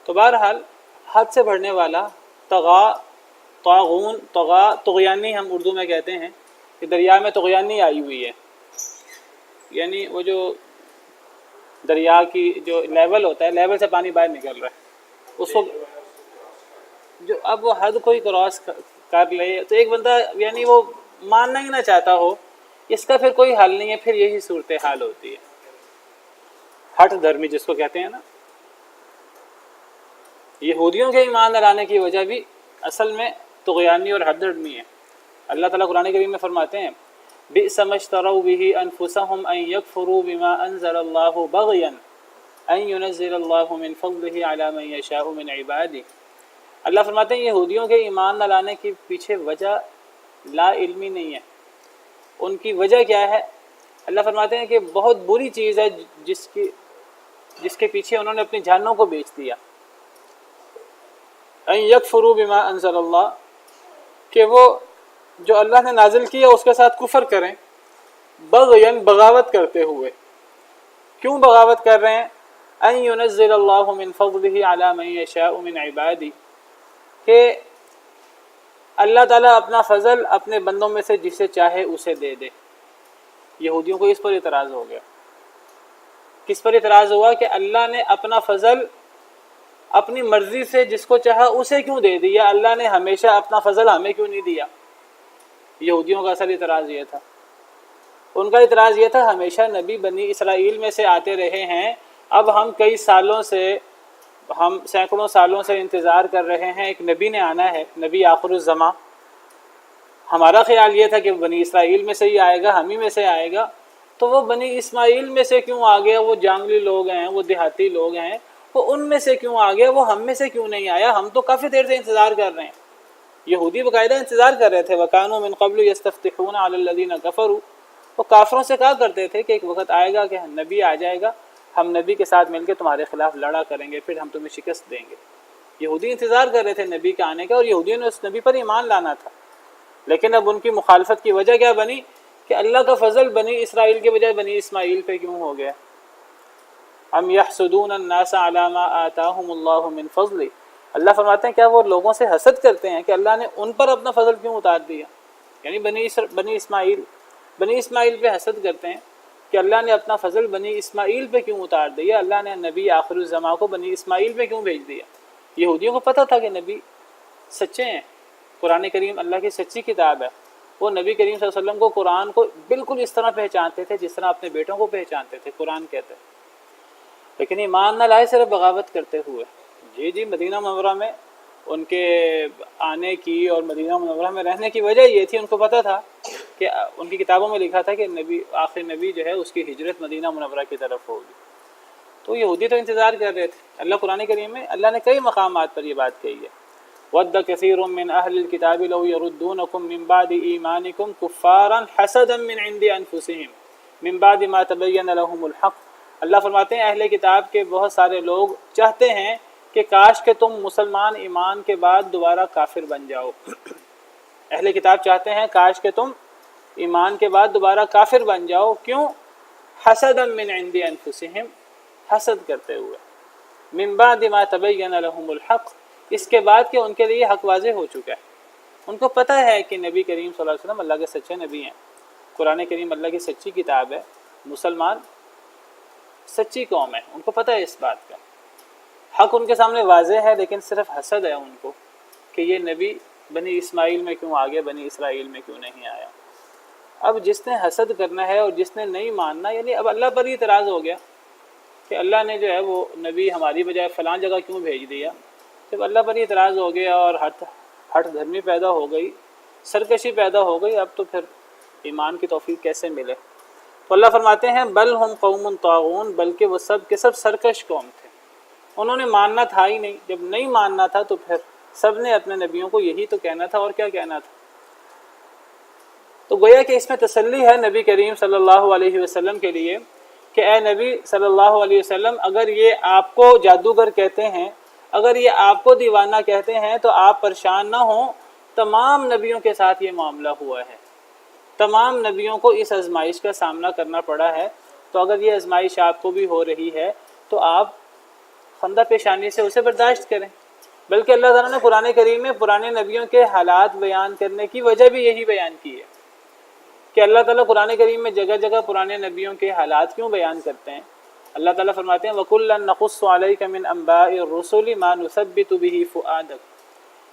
تو بہرحال حد سے بڑھنے والا، طاغون، طغیانی ہم اردو میں کہتے ہیں کہ دریا میں طغیانی آئی ہوئی ہے، یعنی وہ جو دریا کی جو لیول ہوتا ہے، لیول سے پانی باہر نکل رہا ہے، اس کو جو اب وہ حد کوئی کراس کر لے تو ایک بندہ یعنی وہ ماننا ہی نہ چاہتا ہو، اس کا پھر کوئی حل نہیں ہے، پھر یہی صورتحال ہوتی ہے، ہٹ دھرمی جس کو کہتے ہیں نا۔ یہودیوں کے ایمان نہ لانے کی وجہ بھی اصل میں طغیانی اور حد دھرمی ہے۔ اللہ تعالیٰ قرآن کریم میں فرماتے ہیں بئس ما اشتروا به انفسهم ان يكفروا بما انزل الله بغيا ان ينزل الله من فضله على من يشاء من عباده۔ اللہ فرماتے ہیں یہودیوں کے ایمان نہ لانے کی پیچھے وجہ لا علمی نہیں ہے، ان کی وجہ کیا ہے؟ اللہ فرماتے ہیں کہ بہت بری چیز ہے جس کے پیچھے انہوں نے اپنی جانوں کو بیچ دیا۔ ان یکفروا بما انزل اللہ، کہ وہ جو اللہ نے نازل کیا اس کے ساتھ کفر کریں، بغیاً بغاوت کرتے ہوئے۔ کیوں بغاوت کر رہے ہیں؟ ان ينزل اللہ من فضلہ علی من یشاء من عبادہ، کہ اللہ تعالیٰ اپنا فضل اپنے بندوں میں سے جسے چاہے اسے دے دے۔ یہودیوں کو اس پر اعتراض ہو گیا۔ کس پر اعتراض ہوا؟ کہ اللہ نے اپنا فضل اپنی مرضی سے جس کو چاہا اسے کیوں دے دیا، اللہ نے ہمیشہ اپنا فضل ہمیں کیوں نہیں دیا؟ یہودیوں کا اصل اعتراض یہ تھا۔ ان کا اعتراض یہ تھا ہمیشہ نبی بنی اسرائیل میں سے آتے رہے ہیں، اب ہم سینکڑوں سالوں سے انتظار کر رہے ہیں ایک نبی نے آنا ہے، نبی آخر الزماں۔ ہمارا خیال یہ تھا کہ بنی اسرائیل میں سے ہی آئے گا، ہم ہی میں سے آئے گا، تو وہ بنی اسماعیل میں سے کیوں آ گیا؟ وہ جانگلی لوگ ہیں، وہ دیہاتی لوگ ہیں، وہ ان میں سے کیوں آ گیا، وہ ہم میں سے کیوں نہیں آیا، ہم تو کافی دیر سے انتظار کر رہے ہیں۔ یہودی باقاعدہ انتظار کر رہے تھے، وَكَانُوا مِن قَبْلُ يَسْتَفْتِحُونَ عَلَى الَّذِينَ كَفَرُوا، وہ کافروں سے کہا کرتے تھے کہ ایک وقت آئے گا کہ نبی آ جائے گا، ہم نبی کے ساتھ مل کے تمہارے خلاف لڑا کریں گے، پھر ہم تمہیں شکست دیں گے۔ یہودی انتظار کر رہے تھے نبی کے آنے کا، اور یہودیوں نے اس نبی پر ایمان لانا تھا، لیکن اب ان کی مخالفت کی وجہ کیا بنی کہ اللہ کا فضل بنی اسرائیل کے بجائے بنی اسماعیل پہ کیوں ہو گیا؟ ام یحسدون الناس علی ما آتاہم اللہ من فضل، اللہ فرماتے ہیں کیا وہ لوگوں سے حسد کرتے ہیں کہ اللہ نے ان پر اپنا فضل کیوں اتار دیا؟ یعنی بنی اسماعیل پہ حسد کرتے ہیں کہ اللہ نے اپنا فضل بنی اسماعیل پہ کیوں اتار دیا، اللہ نے نبی آخر الزماں کو بنی اسماعیل پہ کیوں بھیج دیا؟ یہودیوں کو پتہ تھا کہ نبی سچے ہیں، قرآن کریم اللہ کی سچی کتاب ہے، وہ نبی کریم صلی اللہ علیہ وسلم کو قرآن کو بالکل اس طرح پہچانتے تھے جس طرح اپنے بیٹوں کو پہچانتے تھے، قرآن کہتے ہیں، لیکن ایمان نہ لائے، صرف بغاوت کرتے ہوئے۔ جی مدینہ منورہ میں ان کے آنے کی اور مدینہ منورہ میں رہنے کی وجہ یہ تھی، ان کو پتہ تھا کہ ان کی کتابوں میں لکھا تھا کہ آخر نبی جو ہے اس کی ہجرت مدینہ منورہ کی طرف ہوگی، تو یہودی تو انتظار کر رہے تھے۔ اللہ قرآن کریم میں اللہ نے کئی مقامات پر یہ بات کہی ہے، وَدَّ كَثِيرٌ مِّنْ أَهْلِ الْكِتَابِ لَوْ يَرُدُّونَكُم مِّن بَعْدِ إِيمَانِكُمْ كُفَّارًا حَسَدًا مِّنْ عِندِ أَنفُسِهِمْ مِّن بَعْدِ مَا تَبَيَّنَ لَهُمُ الْحَقُّ، اللہ فرماتے ہیں اہل کتاب کے بہت سارے لوگ چاہتے ہیں کہ کاش کہ تم مسلمان ایمان کے بعد دوبارہ کافر بن جاؤ۔ اہل کتاب چاہتے ہیں کاش کہ تم ایمان کے بعد دوبارہ کافر بن جاؤ، کیوں؟ حسدا من عند انفسہم، حسد کرتے ہوئے، من بعد ما تبین لهم الحق، اس کے بعد کہ ان کے لیے حق واضح ہو چکا ہے۔ ان کو پتہ ہے کہ نبی کریم صلی اللہ علیہ وسلم اللہ کے سچے نبی ہیں، قرآن کریم اللہ کی سچی کتاب ہے، مسلمان سچی قوم ہے، ان کو پتہ ہے اس بات کا، حق ان کے سامنے واضح ہے، لیکن صرف حسد ہے ان کو کہ یہ نبی بنی اسماعیل میں کیوں آگے، بنی اسرائیل میں کیوں نہیں آیا۔ اب جس نے حسد کرنا ہے اور جس نے نہیں ماننا، یعنی اب اللہ پر ہی اعتراض ہو گیا کہ اللہ نے جو ہے وہ نبی ہماری بجائے فلاں جگہ کیوں بھیج دیا۔ جب اللہ پر ہی اعتراض ہو گیا اور ہٹ دھرمی پیدا ہو گئی، سرکشی پیدا ہو گئی، اب تو پھر ایمان کی توفیق کیسے ملے؟ تو اللہ فرماتے ہیں بل ہم قوم طاغون، بلکہ وہ سب کے سب سرکش قوم تھے، انہوں نے ماننا تھا ہی نہیں، جب نہیں ماننا تھا تو پھر سب نے اپنے نبیوں کو یہی تو کہنا تھا، اور کیا کہنا تھا۔ تو گویا کہ اس میں تسلی ہے نبی کریم صلی اللہ علیہ وسلم کے لیے کہ اے نبی صلی اللہ علیہ وسلم، اگر یہ آپ کو جادوگر کہتے ہیں، اگر یہ آپ کو دیوانہ کہتے ہیں تو آپ پریشان نہ ہوں، تمام نبیوں کے ساتھ یہ معاملہ ہوا ہے، تمام نبیوں کو اس آزمائش کا سامنا کرنا پڑا ہے، تو اگر یہ آزمائش آپ کو بھی ہو رہی ہے تو آپ خندہ پیشانی سے اسے برداشت کریں۔ بلکہ اللہ تعالیٰ نے قرآن کریم میں پرانے نبیوں کے حالات بیان کرنے کی وجہ بھی یہی بیان کی ہے کہ اللہ تعالیٰ قرآن کریم میں جگہ جگہ پرانے نبیوں کے حالات کیوں بیان کرتے ہیں۔ اللہ تعالیٰ فرماتے ہیں وَكُلًّا نَقُصُّ عَلَيْكَ مِنْ أَنْبَاءِ الرُّسُلِ مَا نُثَبِّتُ بِهِ فُؤَادَكَ،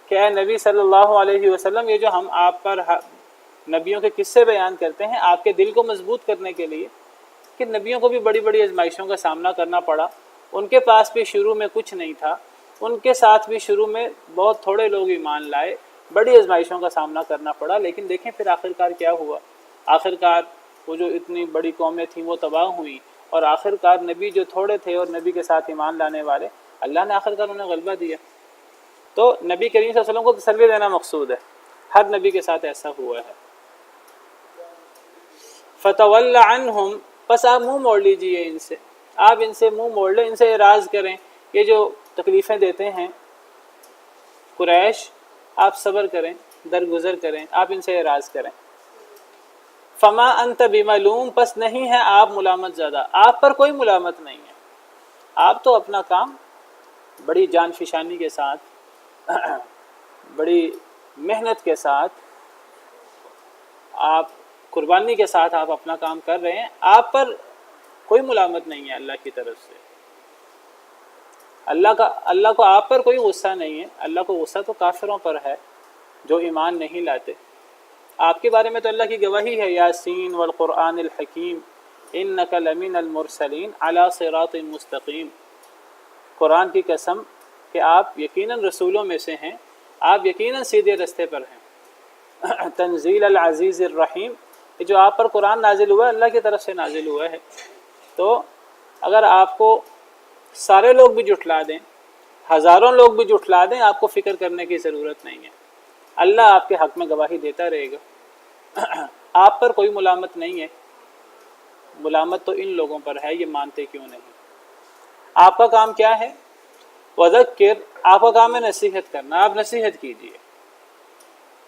کہ اے نبی صلی اللہ علیہ وسلم، یہ جو ہم آپ پر نبیوں کے قصے بیان کرتے ہیں آپ کے دل کو مضبوط کرنے کے لیے کہ نبیوں کو بھی بڑی بڑی آزمائشوں کا سامنا کرنا پڑا، ان کے پاس بھی شروع میں کچھ نہیں تھا، ان کے ساتھ بھی شروع میں بہت تھوڑے لوگ ایمان لائے، بڑی آزمائشوں کا سامنا کرنا پڑا، لیکن دیکھیں پھر آخرکار کیا ہوا۔ آخرکار وہ جو اتنی بڑی قومیں تھیں وہ تباہ ہوئیں، اور آخرکار نبی جو تھوڑے تھے اور نبی کے ساتھ ایمان لانے والے، اللہ نے آخرکار انہیں غلبہ دیا۔ تو نبی کریم صلی اللہ علیہ وسلم کو تسلی دینا مقصود ہے، ہر نبی کے ساتھ ایسا ہوا ہے۔ فَتَوَلَّ عَنْهُمْ، پس آپ منہ موڑ لیجئے ان سے، آپ ان سے منہ موڑ لیں، ان سے اعراض کریں، یہ جو تکلیفیں دیتے ہیں قریش، آپ صبر کریں، درگزر کریں، آپ ان سے اعراض کریں۔ فما انت بملوم، پس نہیں ہے آپ ملامت زدہ، آپ پر کوئی ملامت نہیں ہے، آپ تو اپنا کام بڑی جان فشانی کے ساتھ، بڑی محنت کے ساتھ، آپ قربانی کے ساتھ آپ اپنا کام کر رہے ہیں، آپ پر کوئی ملامت نہیں ہے اللہ کی طرف سے۔ اللہ کو آپ پر کوئی غصہ نہیں ہے، اللہ کو غصہ تو کافروں پر ہے جو ایمان نہیں لاتے۔ آپ کے بارے میں تو اللہ کی گواہی ہے، یاسین والقرآن الحکیم انک لمن المرسلین علی صراط مستقیم، قرآن کی قسم کہ آپ یقیناً رسولوں میں سے ہیں، آپ یقیناً سیدھے رستے پر ہیں۔ تنزیل العزیز الرحیم، یہ جو آپ پر قرآن نازل ہوا ہے اللہ کی طرف سے نازل ہوا ہے، تو اگر آپ کو سارے لوگ بھی جھٹلا دیں، ہزاروں لوگ بھی جھٹلا دیں، آپ کو فکر کرنے کی ضرورت نہیں ہے، اللہ آپ کے حق میں گواہی دیتا رہے گا۔ آپ پر کوئی ملامت نہیں ہے، ملامت تو ان لوگوں پر ہے، یہ مانتے کیوں نہیں۔ آپ کا کام کیا ہے؟ وذکر، آپ کا کام ہے نصیحت کرنا، آپ نصیحت کیجیے۔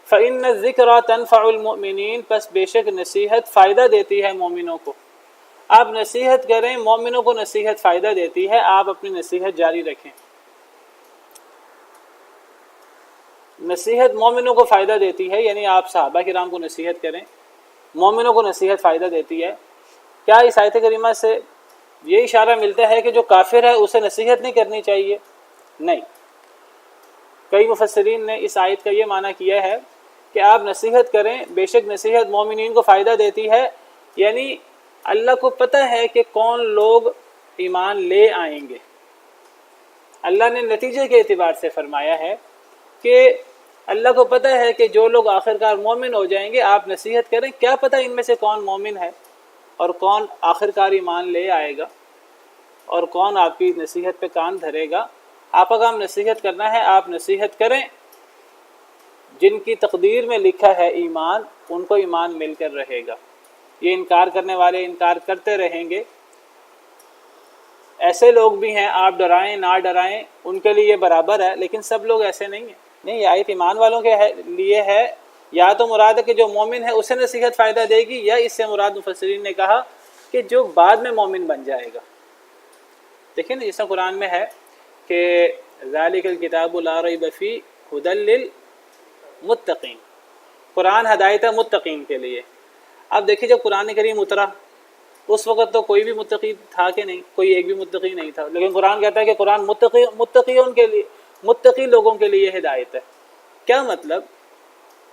فإن الذکر تنفع المؤمنین، پس بے شک نصیحت فائدہ دیتی ہے مومنوں کو۔ آپ نصیحت کریں، مومنوں کو نصیحت فائدہ دیتی ہے، آپ اپنی نصیحت جاری رکھیں۔ نصیحت مومنوں کو فائدہ دیتی ہے، یعنی آپ صحابہ کرام کو نصیحت کریں، مومنوں کو نصیحت فائدہ دیتی ہے۔ کیا اس آیت کریمہ سے یہ اشارہ ملتا ہے کہ جو کافر ہے اسے نصیحت نہیں کرنی چاہیے؟ نہیں، کئی مفسرین نے اس آیت کا یہ معنی کیا ہے کہ آپ نصیحت کریں، بے شک نصیحت مومنین کو فائدہ دیتی ہے، یعنی اللہ کو پتہ ہے کہ کون لوگ ایمان لے آئیں گے۔ اللہ نے نتیجے کے اعتبار سے فرمایا ہے کہ اللہ کو پتہ ہے کہ جو لوگ آخرکار مومن ہو جائیں گے، آپ نصیحت کریں، کیا پتہ ان میں سے کون مومن ہے اور کون آخرکار ایمان لے آئے گا اور کون آپ کی نصیحت پہ کان دھرے گا۔ آپ کا کام نصیحت کرنا ہے، آپ نصیحت کریں، جن کی تقدیر میں لکھا ہے ایمان، ان کو ایمان مل کر رہے گا۔ یہ انکار کرنے والے انکار کرتے رہیں گے۔ ایسے لوگ بھی ہیں، آپ ڈرائیں نہ ڈرائیں ان کے لیے برابر ہے، لیکن سب لوگ ایسے نہیں ہیں۔ نہیں، یہ آیت ایمان والوں کے لیے ہے، یا تو مراد ہے کہ جو مومن ہے اسے نصیحت فائدہ دے گی، یا اس سے مراد مفسرین نے کہا کہ جو بعد میں مومن بن جائے گا۔ دیکھیں نا، جیسا قرآن میں ہے کہ ذالک الکتاب لا ریب فیہ ھدی للمتقین، قرآن ہدایت ہے متقین کے لیے۔ اب دیکھیے جب قرآن کریم اترا اس وقت تو کوئی بھی متقی تھا کہ نہیں، کوئی ایک بھی متقی نہیں تھا، لیکن قرآن کہتا ہے کہ قرآن متقیوں کے لیے، متقی لوگوں کے لیے ہدایت ہے۔ کیا مطلب؟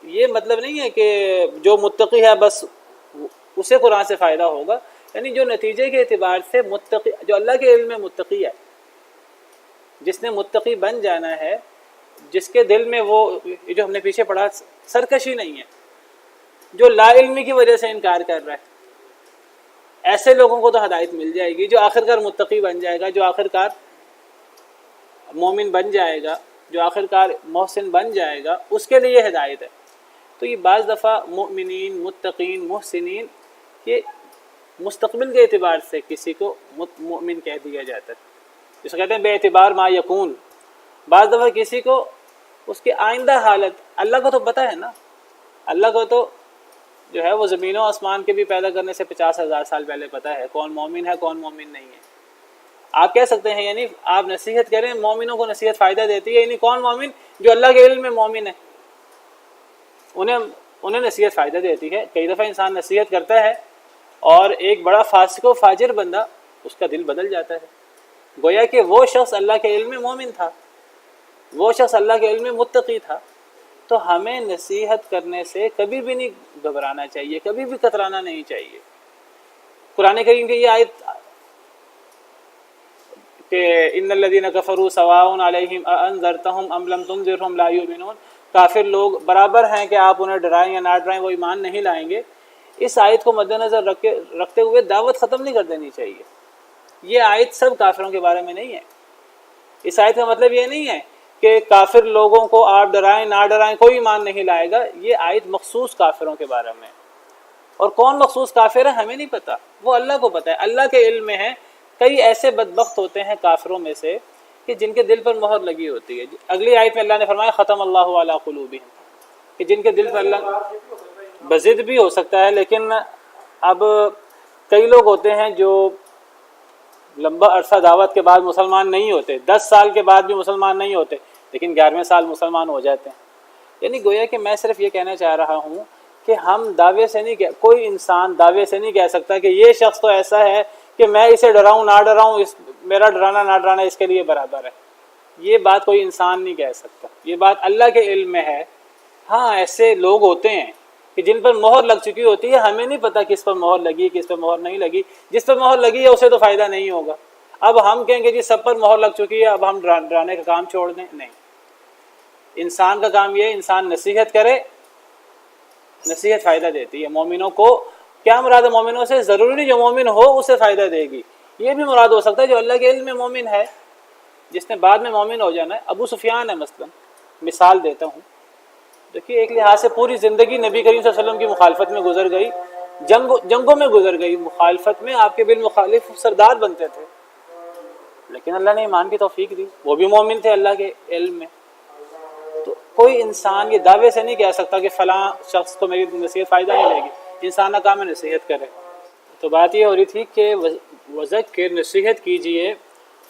یہ مطلب نہیں ہے کہ جو متقی ہے بس اسے قرآن سے فائدہ ہوگا، یعنی جو نتیجے کے اعتبار سے متقی، جو اللہ کے علم میں متقی ہے، جس نے متقی بن جانا ہے، جس کے دل میں وہ جو ہم نے پیچھے پڑھا سرکشی نہیں ہے، جو لا علمی کی وجہ سے انکار کر رہا ہے، ایسے لوگوں کو تو ہدایت مل جائے گی۔ جو آخرکار متقی بن جائے گا، جو آخرکار مومن بن جائے گا، جو آخرکار محسن بن جائے گا، اس کے لیے ہدایت ہے۔ تو یہ بعض دفعہ مؤمنین، متقین، محسنین یہ مستقبل کے اعتبار سے کسی کو مؤمن کہہ دیا جاتا ہے، جسے کہتے ہیں بے اعتبار ما یکون۔ بعض دفعہ کسی کو اس کی آئندہ حالت، اللہ کو تو پتہ ہے نا، اللہ کو تو جو ہے وہ زمین و آسمان کے بھی پیدا کرنے سے 50,000 سال پہلے پتہ ہے کون مومن ہے کون مومن نہیں ہے۔ آپ کہہ سکتے ہیں یعنی آپ نصیحت کریں، مومنوں کو نصیحت فائدہ دیتی ہے، یعنی کون مومن؟ جو اللہ کے علم میں مومن ہے، انہیں نصیحت فائدہ دیتی ہے۔ کئی دفعہ انسان نصیحت کرتا ہے اور ایک بڑا فاسق و فاجر بندہ، اس کا دل بدل جاتا ہے، گویا کہ وہ شخص اللہ کے علم میں مومن تھا، وہ شخص اللہ کے علم میں متقی تھا۔ تو ہمیں نصیحت کرنے سے کبھی بھی نہیں گھبرانا چاہیے، کبھی بھی کترانا نہیں چاہیے۔ قرآن کریم کی یہ آیت کہ ان الذین کفروا سواء علیہم اانذرتہم ام لم تنذرہم لا یؤمنون، کافر لوگ برابر ہیں کہ آپ انہیں ڈرائیں یا نہ ڈرائیں، وہ ایمان نہیں لائیں گے۔ اس آیت کو مد نظر رکھتے ہوئے دعوت ختم نہیں کر دینی چاہیے۔ یہ آیت سب کافروں کے بارے میں نہیں ہے۔ اس آیت کا مطلب یہ نہیں ہے کہ کافر لوگوں کو آپ ڈرائیں نہ ڈرائیں کوئی ایمان نہیں لائے گا۔ یہ آیت مخصوص کافروں کے بارے میں، اور کون مخصوص کافر ہے ہمیں نہیں پتہ، وہ اللہ کو پتہ ہے، اللہ کے علم میں ہے۔ کئی ایسے بدبخت ہوتے ہیں کافروں میں سے کہ جن کے دل پر مہر لگی ہوتی ہے۔ اگلی آیت میں اللہ نے فرمایا ختم اللہ علی قلوبہم، کہ جن کے دل پر اللہ بضد بھی ہو سکتا ہے، لیکن اب کئی لوگ ہوتے ہیں جو لمبا عرصہ دعوت کے بعد مسلمان نہیں ہوتے، 10 سال کے بعد بھی مسلمان نہیں ہوتے، لیکن 11ویں سال مسلمان ہو جاتے ہیں۔ یعنی گویا کہ میں صرف یہ کہنا چاہ رہا ہوں کہ ہم دعوے سے نہیں کوئی انسان دعوے سے نہیں کہہ سکتا کہ یہ شخص تو ایسا ہے کہ میں اسے ڈراؤں نہ ڈراؤں، میرا ڈرانا نہ ڈرانا اس کے لیے برابر ہے۔ یہ بات کوئی انسان نہیں کہہ سکتا، یہ بات اللہ کے علم میں ہے۔ ہاں ایسے لوگ ہوتے ہیں کہ جن پر مہر لگ چکی ہوتی ہے، ہمیں نہیں پتہ کس پر مہر لگی کس پر مہر نہیں لگی۔ جس پر مہر لگی ہے اسے تو فائدہ نہیں ہوگا۔ اب ہم کہیں گے جی سب پر مہر لگ چکی ہے، اب ہم ڈرانے کا کام چھوڑ دیں؟ نہیں، انسان کا کام یہ ہے انسان نصیحت کرے، نصیحت فائدہ دیتی ہے مومنوں کو۔ کیا مراد ہے مومنوں سے؟ ضروری نہیں جو مومن ہو اسے فائدہ دے گی، یہ بھی مراد ہو سکتا ہے جو اللہ کے علم میں مومن ہے، جس نے بعد میں مومن ہو جانا ہے۔ ابو سفیان ہے مثلا، مثال دیتا ہوں، دیکھیے ایک لحاظ سے پوری زندگی نبی کریم صلی اللہ علیہ وسلم کی مخالفت میں گزر گئی، جنگوں میں گزر گئی، مخالفت میں آپ کے بالمخالف سردار بنتے تھے، لیکن اللہ نے ایمان کی توفیق دی، وہ بھی مومن تھے اللہ کے علم میں۔ تو کوئی انسان یہ دعوے سے نہیں کہہ سکتا کہ فلاں شخص کو میری نصیحت فائدہ نہیں لے گی، انسان کا کام ہے نصیحت کرے۔ تو بات یہ ہو رہی تھی کہ وذکر، نصیحت کیجئے،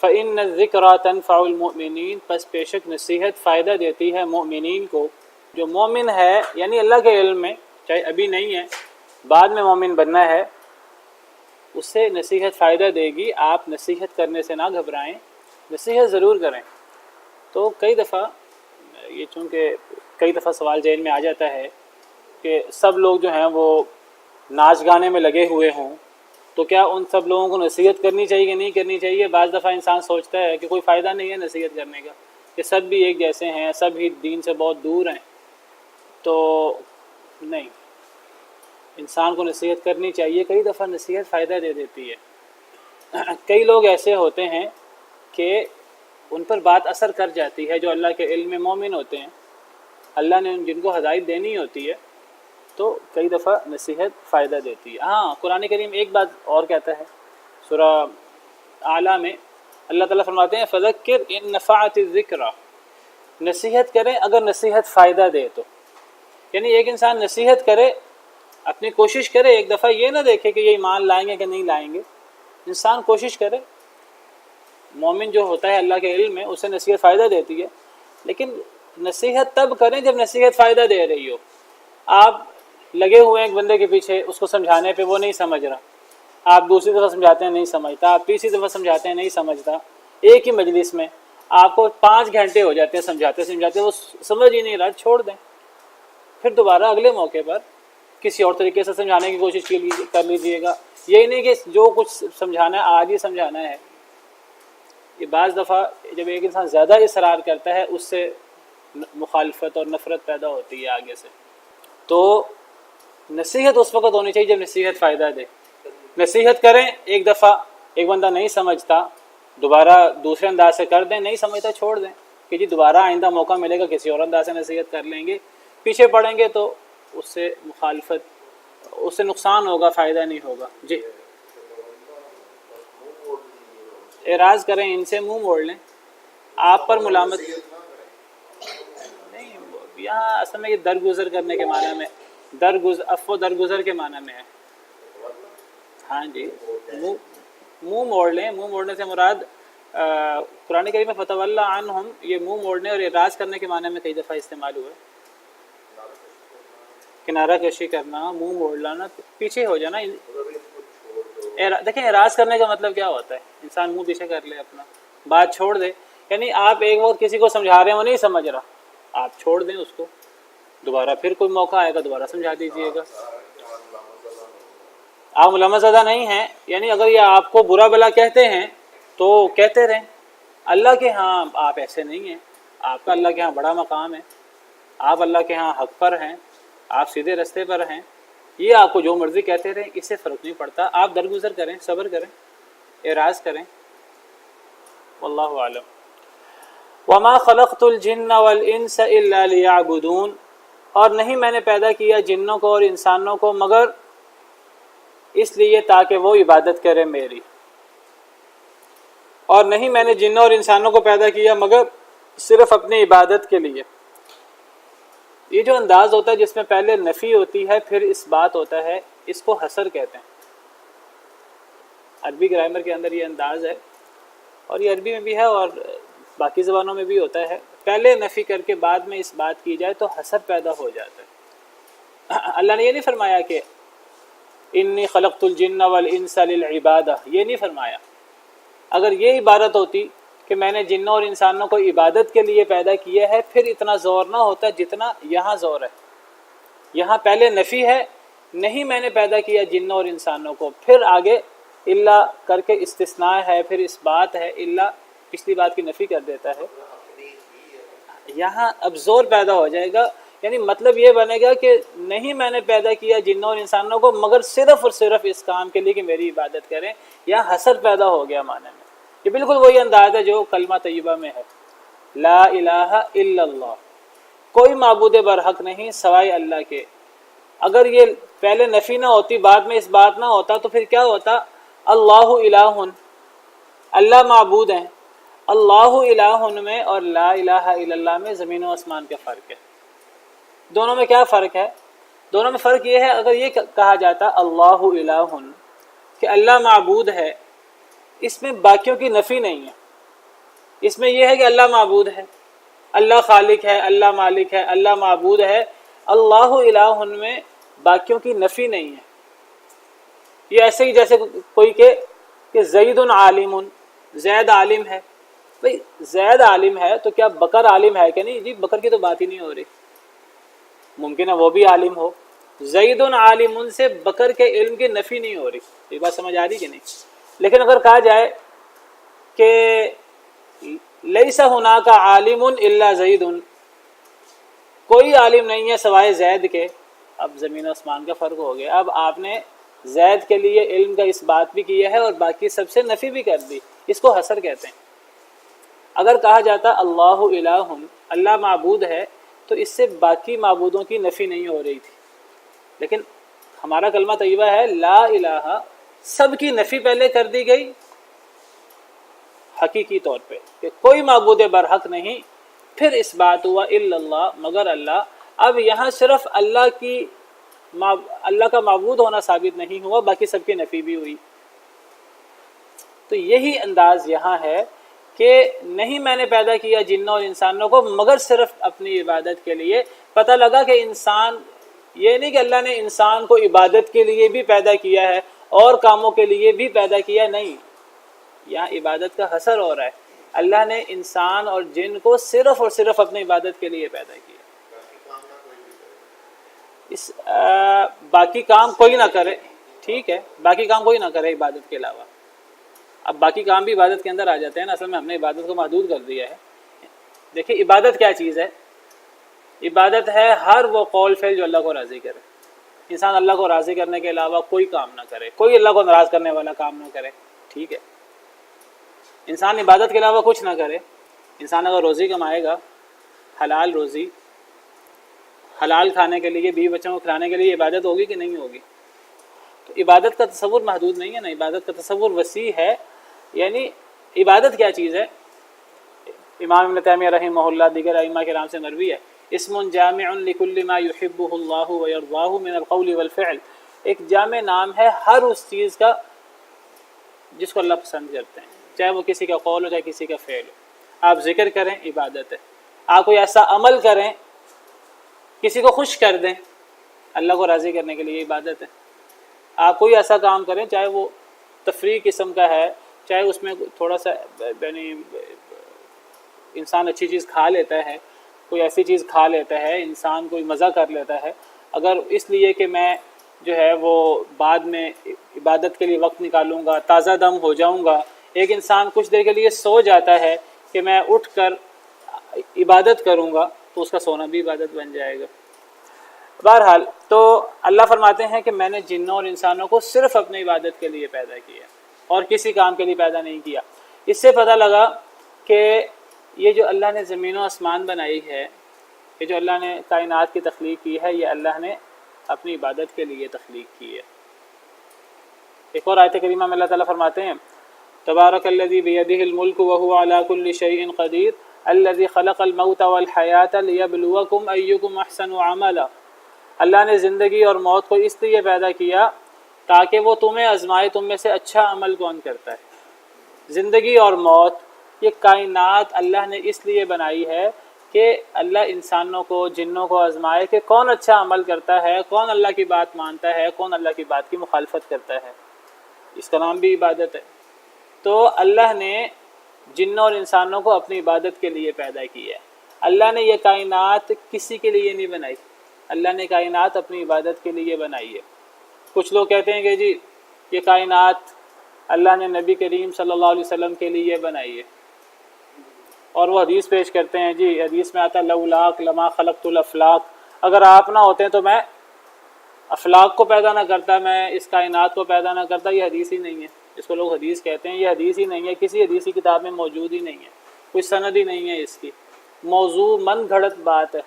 فإن الذکریٰ تنفع المؤمنین، پس بے شک نصیحت فائدہ دیتی ہے مومنین کو۔ جو مومن ہے یعنی اللہ کے علم میں، چاہے ابھی نہیں ہے، بعد میں مومن بننا ہے، اس سے نصیحت فائدہ دے گی۔ آپ نصیحت کرنے سے نہ گھبرائیں، نصیحت ضرور کریں۔ تو کئی دفعہ یہ چونکہ کئی دفعہ سوال ذہن میں آ جاتا ہے کہ سب لوگ جو ہیں وہ ناچ گانے میں لگے ہوئے ہوں، تو کیا ان سب لوگوں کو نصیحت کرنی چاہیے کہ نہیں کرنی چاہیے؟ بعض دفعہ انسان سوچتا ہے کہ کوئی فائدہ نہیں ہے نصیحت کرنے کا، کہ سب بھی ایک جیسے ہیں، سب ہی دین سے بہت دور ہیں۔ تو نہیں، انسان کو نصیحت کرنی چاہیے، کئی دفعہ نصیحت فائدہ دے دیتی ہے۔ کئی لوگ ایسے ہوتے ہیں کہ ان پر بات اثر کر جاتی ہے جو اللہ کے علم میں مومن ہوتے ہیں، اللہ نے جن کو ہدایت دینی ہوتی ہے، تو کئی دفعہ نصیحت فائدہ دیتی ہے۔ ہاں، قرآن کریم ایک بات اور کہتا ہے، سورہ اعلیٰ میں اللہ تعالیٰ فرماتے ہیں فذکر ان نفعت الذکریٰ، نصیحت کریں اگر نصیحت فائدہ دے تو۔ یعنی ایک انسان نصیحت کرے، اپنی کوشش کرے، ایک دفعہ یہ نہ دیکھے کہ یہ ایمان لائیں گے کہ نہیں لائیں گے، انسان کوشش کرے۔ مومن جو ہوتا ہے اللہ کے علم میں، اسے نصیحت فائدہ دیتی ہے، لیکن نصیحت تب کریں جب نصیحت فائدہ دے رہی ہو۔ آپ لگے ہوئے ہیں ایک بندے کے پیچھے، اس کو سمجھانے پہ وہ نہیں سمجھ رہا، آپ دوسری دفعہ سمجھاتے ہیں نہیں سمجھتا، آپ تیسری دفعہ سمجھاتے ہیں نہیں سمجھتا، ایک ہی مجلس میں آپ کو 5 گھنٹے ہو جاتے ہیں سمجھاتے وہ سمجھ ہی نہیں رہا، چھوڑ دیں، پھر دوبارہ اگلے موقع پر کسی اور طریقے سے سمجھانے کی کوشش کر لیجئے گا۔ یہی نہیں کہ جو کچھ سمجھانا ہے آج ہی سمجھانا ہے۔ یہ بعض دفعہ جب ایک انسان زیادہ اصرار کرتا ہے، اس سے مخالفت اور نفرت پیدا ہوتی ہے آگے سے۔ تو نصیحت اس وقت ہونی چاہیے جب نصیحت فائدہ دے۔ نصیحت کریں، ایک دفعہ ایک بندہ نہیں سمجھتا، دوبارہ دوسرے انداز سے کر دیں، نہیں سمجھتا چھوڑ دیں کہ جی دوبارہ آئندہ موقع ملے گا کسی اور انداز سے نصیحت کر لیں گے۔ پیچھے پڑیں گے تو اس سے مخالفت، اس سے نقصان ہوگا، فائدہ نہیں ہوگا۔ جی اعراض کریں، ان سے منہ موڑ لیں، آپ پر ملامت نہیں۔ یہاں اصل میں یہ درگزر کرنے کے معنی میں، عفو درگزر کے معنی میں ہے۔ ہاں جی، منہ موڑ لیں۔ منہ موڑنے سے مراد قرآن کریم میں فتولی عنہم، یہ منہ موڑنے اور اعراض کرنے کے معنی میں کئی دفعہ استعمال ہوا ہے۔ کنارہ کشی کرنا، منہ موڑ لانا، پیچھے ہو جانا۔ دیکھیں اعراض کرنے کا مطلب کیا ہوتا ہے، انسان منہ پیچھے کر لے، اپنا بات چھوڑ دے۔ یعنی آپ ایک وقت کسی کو سمجھا رہے ہیں، وہ نہیں سمجھ رہا، آپ چھوڑ دیں اس کو، دوبارہ پھر کوئی موقع آئے گا دوبارہ سمجھا دیجیے گا۔ آپ ملامت زدہ نہیں ہیں، یعنی اگر یہ آپ کو برا بلا کہتے ہیں تو کہتے رہیں۔ اللہ کے ہاں آپ ایسے نہیں ہیں، آپ کا اللہ کے ہاں بڑا مقام ہے، آپ اللہ کے ہاں حق پر ہیں، آپ سیدھے رستے پر ہیں۔ یہ آپ کو جو مرضی کہتے رہیں، اس سے فرق نہیں پڑتا۔ آپ درگزر کریں، صبر کریں، اعراض کریں۔ واللہ اعلم۔ وما خلقت الجن والانس الا ليعبدون، اور نہیں میں نے پیدا کیا جنوں کو اور انسانوں کو مگر اس لیے تاکہ وہ عبادت کرے میری، اور نہیں میں نے جنوں اور انسانوں کو پیدا کیا مگر صرف اپنی عبادت کے لیے۔ یہ جو انداز ہوتا ہے جس میں پہلے نفی ہوتی ہے پھر اس بات ہوتا ہے، اس کو حصر کہتے ہیں۔ عربی گرامر کے اندر یہ انداز ہے، اور یہ عربی میں بھی ہے اور باقی زبانوں میں بھی ہوتا ہے۔ پہلے نفی کر کے بعد میں اس بات کی جائے تو حصر پیدا ہو جاتا ہے۔ اللہ نے یہ نہیں فرمایا کہ انی خلقت الجن والانس للعبادہ، یہ نہیں فرمایا۔ اگر یہ عبارت ہوتی کہ میں نے جنوں اور انسانوں کو عبادت کے لیے پیدا کیا ہے، پھر اتنا زور نہ ہوتا جتنا یہاں زور ہے۔ یہاں پہلے نفی ہے، نہیں میں نے پیدا کیا جنوں اور انسانوں کو، پھر آگے الا کر کے استثناء ہے، پھر اس بات ہے، الا پچھلی بات کی نفی کر دیتا ہے۔ یہاں اب زور پیدا ہو جائے گا یعنی مطلب یہ بنے گا کہ نہیں میں نے پیدا کیا جنوں اور انسانوں کو مگر صرف اور صرف اس کام کے لیے کہ میری عبادت کریں. یا حسر پیدا ہو گیا معنی میں. یہ بالکل وہی انداز ہے جو کلمہ طیبہ میں ہے، لا الہ الا اللہ، کوئی معبود برحق نہیں سوائے اللہ کے. اگر یہ پہلے نفی نہ ہوتی بعد میں اس بات نہ ہوتا تو پھر کیا ہوتا؟ اللہ الہ، اللہ معبود ہیں. اللہ الہ میں اور لا الہ الا اللہ میں زمین و آسمان کا فرق ہے. دونوں میں کیا فرق ہے؟ دونوں میں فرق یہ ہے، اگر یہ کہا جاتا اللہ الہ کہ اللہ معبود ہے، اس میں باقیوں کی نفی نہیں ہے. اس میں یہ ہے کہ اللہ معبود ہے، اللہ خالق ہے، اللہ مالک ہے، اللہ معبود ہے. اللہ الہ میں باقیوں کی نفی نہیں ہے. یہ ایسے ہی جیسے کوئی کہ زید عالم، زید عالم ہے. بھئی زید عالم ہے تو کیا بکر عالم ہے کہ نہیں؟ جی بکر کی تو بات ہی نہیں ہو رہی. ممکن ہے وہ بھی عالم ہو. زید عالم سے بکر کے علم کی نفی نہیں ہو رہی. یہ بات سمجھ آ رہی کہ نہیں؟ لیکن اگر کہا جائے کہ لیس ہناک عالم الا زید، کوئی عالم نہیں ہے سوائے زید کے، اب زمین و آسمان کا فرق ہو گیا. اب آپ نے زید کے لیے علم کا اس بات بھی کیا ہے اور باقی سب سے نفی بھی کر دی. اس کو حصر کہتے ہیں. اگر کہا جاتا اللہ الہ، اللہ معبود ہے، تو اس سے باقی معبودوں کی نفی نہیں ہو رہی تھی. لیکن ہمارا کلمہ طیبہ ہے لا الہ، سب کی نفی پہلے کر دی گئی حقیقی طور پہ کہ کوئی معبود برحق نہیں. پھر اس بات ہوا الا اللہ، مگر اللہ. اب یہاں صرف اللہ کا معبود ہونا ثابت نہیں ہوا، باقی سب کی نفی بھی ہوئی. تو یہی انداز یہاں ہے کہ نہیں میں نے پیدا کیا جنوں اور انسانوں کو مگر صرف اپنی عبادت کے لیے. پتہ لگا کہ انسان، یہ نہیں کہ اللہ نے انسان کو عبادت کے لیے بھی پیدا کیا ہے اور کاموں کے لیے بھی پیدا کیا، نہیں. یہاں عبادت کا حصر ہو رہا ہے. اللہ نے انسان اور جن کو صرف اور صرف اپنی عبادت کے لیے پیدا کیا. باقی کام کوئی نہ کرے، ٹھیک ہے، باقی کام کوئی نہ کرے عبادت کے علاوہ. اب باقی کام بھی عبادت کے اندر آ جاتے ہیں نا. اصل میں ہم نے عبادت کو محدود کر دیا ہے. دیکھیے عبادت کیا چیز ہے؟ عبادت ہے ہر وہ قول فعل جو اللہ کو راضی کرے. انسان اللہ کو راضی کرنے کے علاوہ کوئی کام نہ کرے، کوئی اللہ کو ناراض کرنے والا کام نہ کرے، ٹھیک ہے. انسان عبادت کے علاوہ کچھ نہ کرے. انسان اگر روزی کمائے گا، حلال روزی، حلال کھانے کے لیے، بیوی بچوں کو کھلانے کے لیے عبادت ہوگی کہ نہیں ہوگی؟ تو عبادت کا تصور محدود نہیں ہے نا، عبادت کا تصور وسیع ہے. یعنی عبادت کیا چیز ہے؟ امام ابن تیمیہ رحمہ اللہ دیگر ائمہ کرام سے مروی ہے، اسم جامع لکل ما یحبہ اللہ ویرضاہ من القول والفعل. ایک جامع نام ہے ہر اس چیز کا جس کو اللہ پسند کرتے ہیں، چاہے وہ کسی کا قول ہو چاہے کسی کا فعل ہو. آپ ذکر کریں عبادت ہے. آپ کوئی ایسا عمل کریں کسی کو خوش کر دیں اللہ کو راضی کرنے کے لیے، عبادت ہے. آپ کوئی ایسا کام کریں چاہے وہ تفریح قسم کا ہے، چاہے اس میں تھوڑا سا یعنی انسان اچھی چیز کھا لیتا ہے، کوئی ایسی چیز کھا لیتا ہے، انسان کوئی مزہ کر لیتا ہے، اگر اس لیے کہ میں جو ہے وہ بعد میں عبادت کے لیے وقت نکالوں گا، تازہ دم ہو جاؤں گا. ایک انسان کچھ دیر کے لیے سو جاتا ہے کہ میں اٹھ کر عبادت کروں گا، تو اس کا سونا بھی عبادت بن جائے گا. بہرحال تو اللہ فرماتے ہیں کہ میں نے جنوں اور انسانوں کو صرف اپنی عبادت کے لیے پیدا کیا اور کسی کام کے لیے پیدا نہیں کیا. اس سے پتہ لگا کہ یہ جو اللہ نے زمین و آسمان بنائی ہے، یہ جو اللہ نے کائنات کی تخلیق کی ہے، یہ اللہ نے اپنی عبادت کے لیے تخلیق کی ہے. ایک اور آیت کریمہ میں اللہ تعالیٰ فرماتے ہیں تبارک الذی بیدہ الملک وہو علی کل شیء قدیر الذی خلق الموت والحیاۃ لیبلوکم ایکم احسن عملا. اللہ نے زندگی اور موت کو اس لیے پیدا کیا تاکہ وہ تمہیں آزمائے تم میں سے اچھا عمل کون کرتا ہے. زندگی اور موت، یہ کائنات اللہ نے اس لیے بنائی ہے کہ اللہ انسانوں کو، جنوں کو آزمائے کہ کون اچھا عمل کرتا ہے، کون اللہ کی بات مانتا ہے، کون اللہ کی بات کی مخالفت کرتا ہے. اس کا نام بھی عبادت ہے. تو اللہ نے جنوں اور انسانوں کو اپنی عبادت کے لیے پیدا کیا ہے. اللہ نے یہ کائنات کسی کے لیے نہیں بنائی، اللہ نے کائنات اپنی عبادت کے لیے بنائی ہے. کچھ لوگ کہتے ہیں کہ جی یہ کائنات اللہ نے نبی کریم صلی اللہ علیہ وسلم کے لیے بنائی ہے، اور وہ حدیث پیش کرتے ہیں. جی حدیث میں آتا لولاک لما خلقت الافلاق، اگر آپ نہ ہوتے تو میں افلاق کو پیدا نہ کرتا، میں اس کائنات کو پیدا نہ کرتا. یہ حدیث ہی نہیں ہے، اس کو لوگ حدیث کہتے ہیں. یہ حدیث ہی نہیں ہے، کسی حدیثی کتاب میں موجود ہی نہیں ہے، کوئی سند ہی نہیں ہے اس کی. موضوع من گھڑت بات ہے.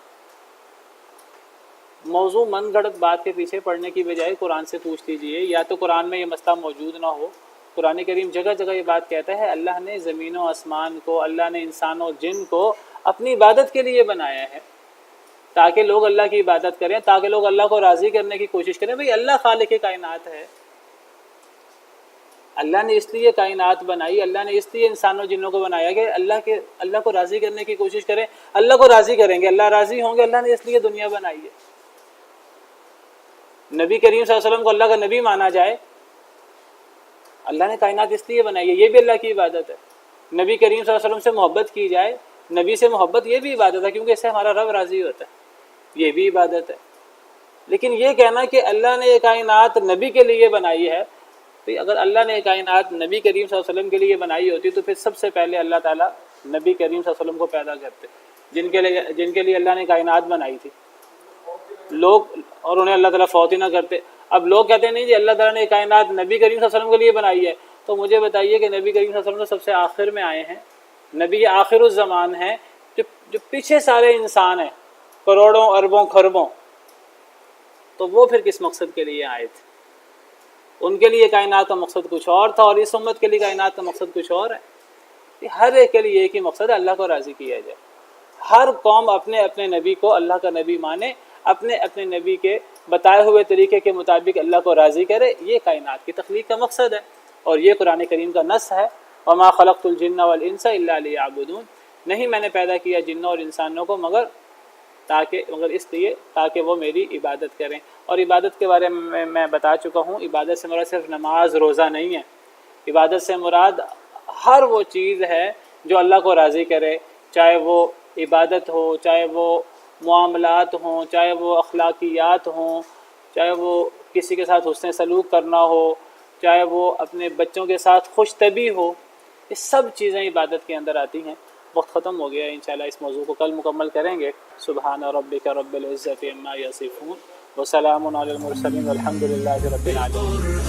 موضوع من گھڑت بات کے پیچھے پڑنے کی بجائے قرآن سے پوچھ لیجئے. یا تو قرآن میں یہ مسئلہ موجود نہ ہو. قرآن کریم جگہ جگہ یہ بات کہتا ہے اللہ نے زمین و آسمان کو، اللہ نے انسان و جن کو اپنی عبادت کے لیے بنایا ہے، تاکہ لوگ اللہ کی عبادت کریں، تاکہ لوگ اللہ کو راضی کرنے کی کوشش کریں. بھئی اللہ خالق کائنات ہے، اللہ نے اس لیے کائنات بنائی، اللہ نے اس لیے انسانوں جنوں کو بنایا کہ اللہ کو راضی کرنے کی کوشش کریں. اللہ کو راضی کریں گے، اللہ راضی ہوں گے. اللہ نے اس لیے دنیا بنائی ہے. نبی کریم صلی اللہ علیہ وسلم کو اللہ کا نبی مانا جائے، اللہ نے کائنات اس لیے بنائی ہے، یہ بھی اللہ کی عبادت ہے. نبی کریم صلی اللہ علیہ وسلم سے محبت کی جائے، نبی سے محبت، یہ بھی عبادت ہے، کیونکہ اس سے ہمارا رب راضی ہوتا ہے، یہ بھی عبادت ہے. لیکن یہ کہنا کہ اللہ نے یہ کائنات نبی کے لیے بنائی ہے، تو اگر اللہ نے یہ کائنات نبی کریم صلی اللہ علیہ وسلم کے لیے بنائی ہوتی تو پھر سب سے پہلے اللہ تعالیٰ نبی کریم صلی اللہ علیہ وسلم کو پیدا کرتے، جن کے لیے اللہ نے کائنات بنائی تھی لوگ، اور انہیں اللہ تعالیٰ فوت ہی نہ کرتے. اب لوگ کہتے ہیں نہیں جی اللہ تعالیٰ نے کائنات نبی کریم صلی اللہ علیہ وسلم کے لیے بنائی ہے. تو مجھے بتائیے کہ نبی کریم صلی اللہ علیہ وسلم تو سب سے آخر میں آئے ہیں، نبی آخر الزمان ہیں، جو پیچھے سارے انسان ہیں کروڑوں اربوں خربوں، تو وہ پھر کس مقصد کے لیے آئے تھے؟ ان کے لیے کائنات کا مقصد کچھ اور تھا، اور اس امت کے لیے کائنات کا مقصد کچھ اور ہے. ہر ایک کے لیے ایک ہی مقصد ہے، اللہ کو راضی کیا جائے. ہر قوم اپنے اپنے نبی کو اللہ کا نبی مانے، اپنے اپنے نبی کے بتائے ہوئے طریقے کے مطابق اللہ کو راضی کرے. یہ کائنات کی تخلیق کا مقصد ہے، اور یہ قرآن کریم کا نص ہے. وما خلقت الجن والانس الا لیعبدون، نہیں میں نے پیدا کیا جنوں اور انسانوں کو مگر اس لیے تاکہ وہ میری عبادت کریں. اور عبادت کے بارے میں میں بتا چکا ہوں، عبادت سے مراد صرف نماز روزہ نہیں ہے. عبادت سے مراد ہر وہ چیز ہے جو اللہ کو راضی کرے، چاہے وہ عبادت ہو، چاہے وہ معاملات ہوں، چاہے وہ اخلاقیات ہوں، چاہے وہ کسی کے ساتھ حسن سلوک کرنا ہو، چاہے وہ اپنے بچوں کے ساتھ خوش طبعی ہو. یہ سب چیزیں عبادت کے اندر آتی ہیں. وقت ختم ہو گیا، انشاءاللہ اس موضوع کو کل مکمل کریں گے. سبحان ربک رب العزت عما یصفون وسلام علی المرسلین والحمد للہ رب العالمین.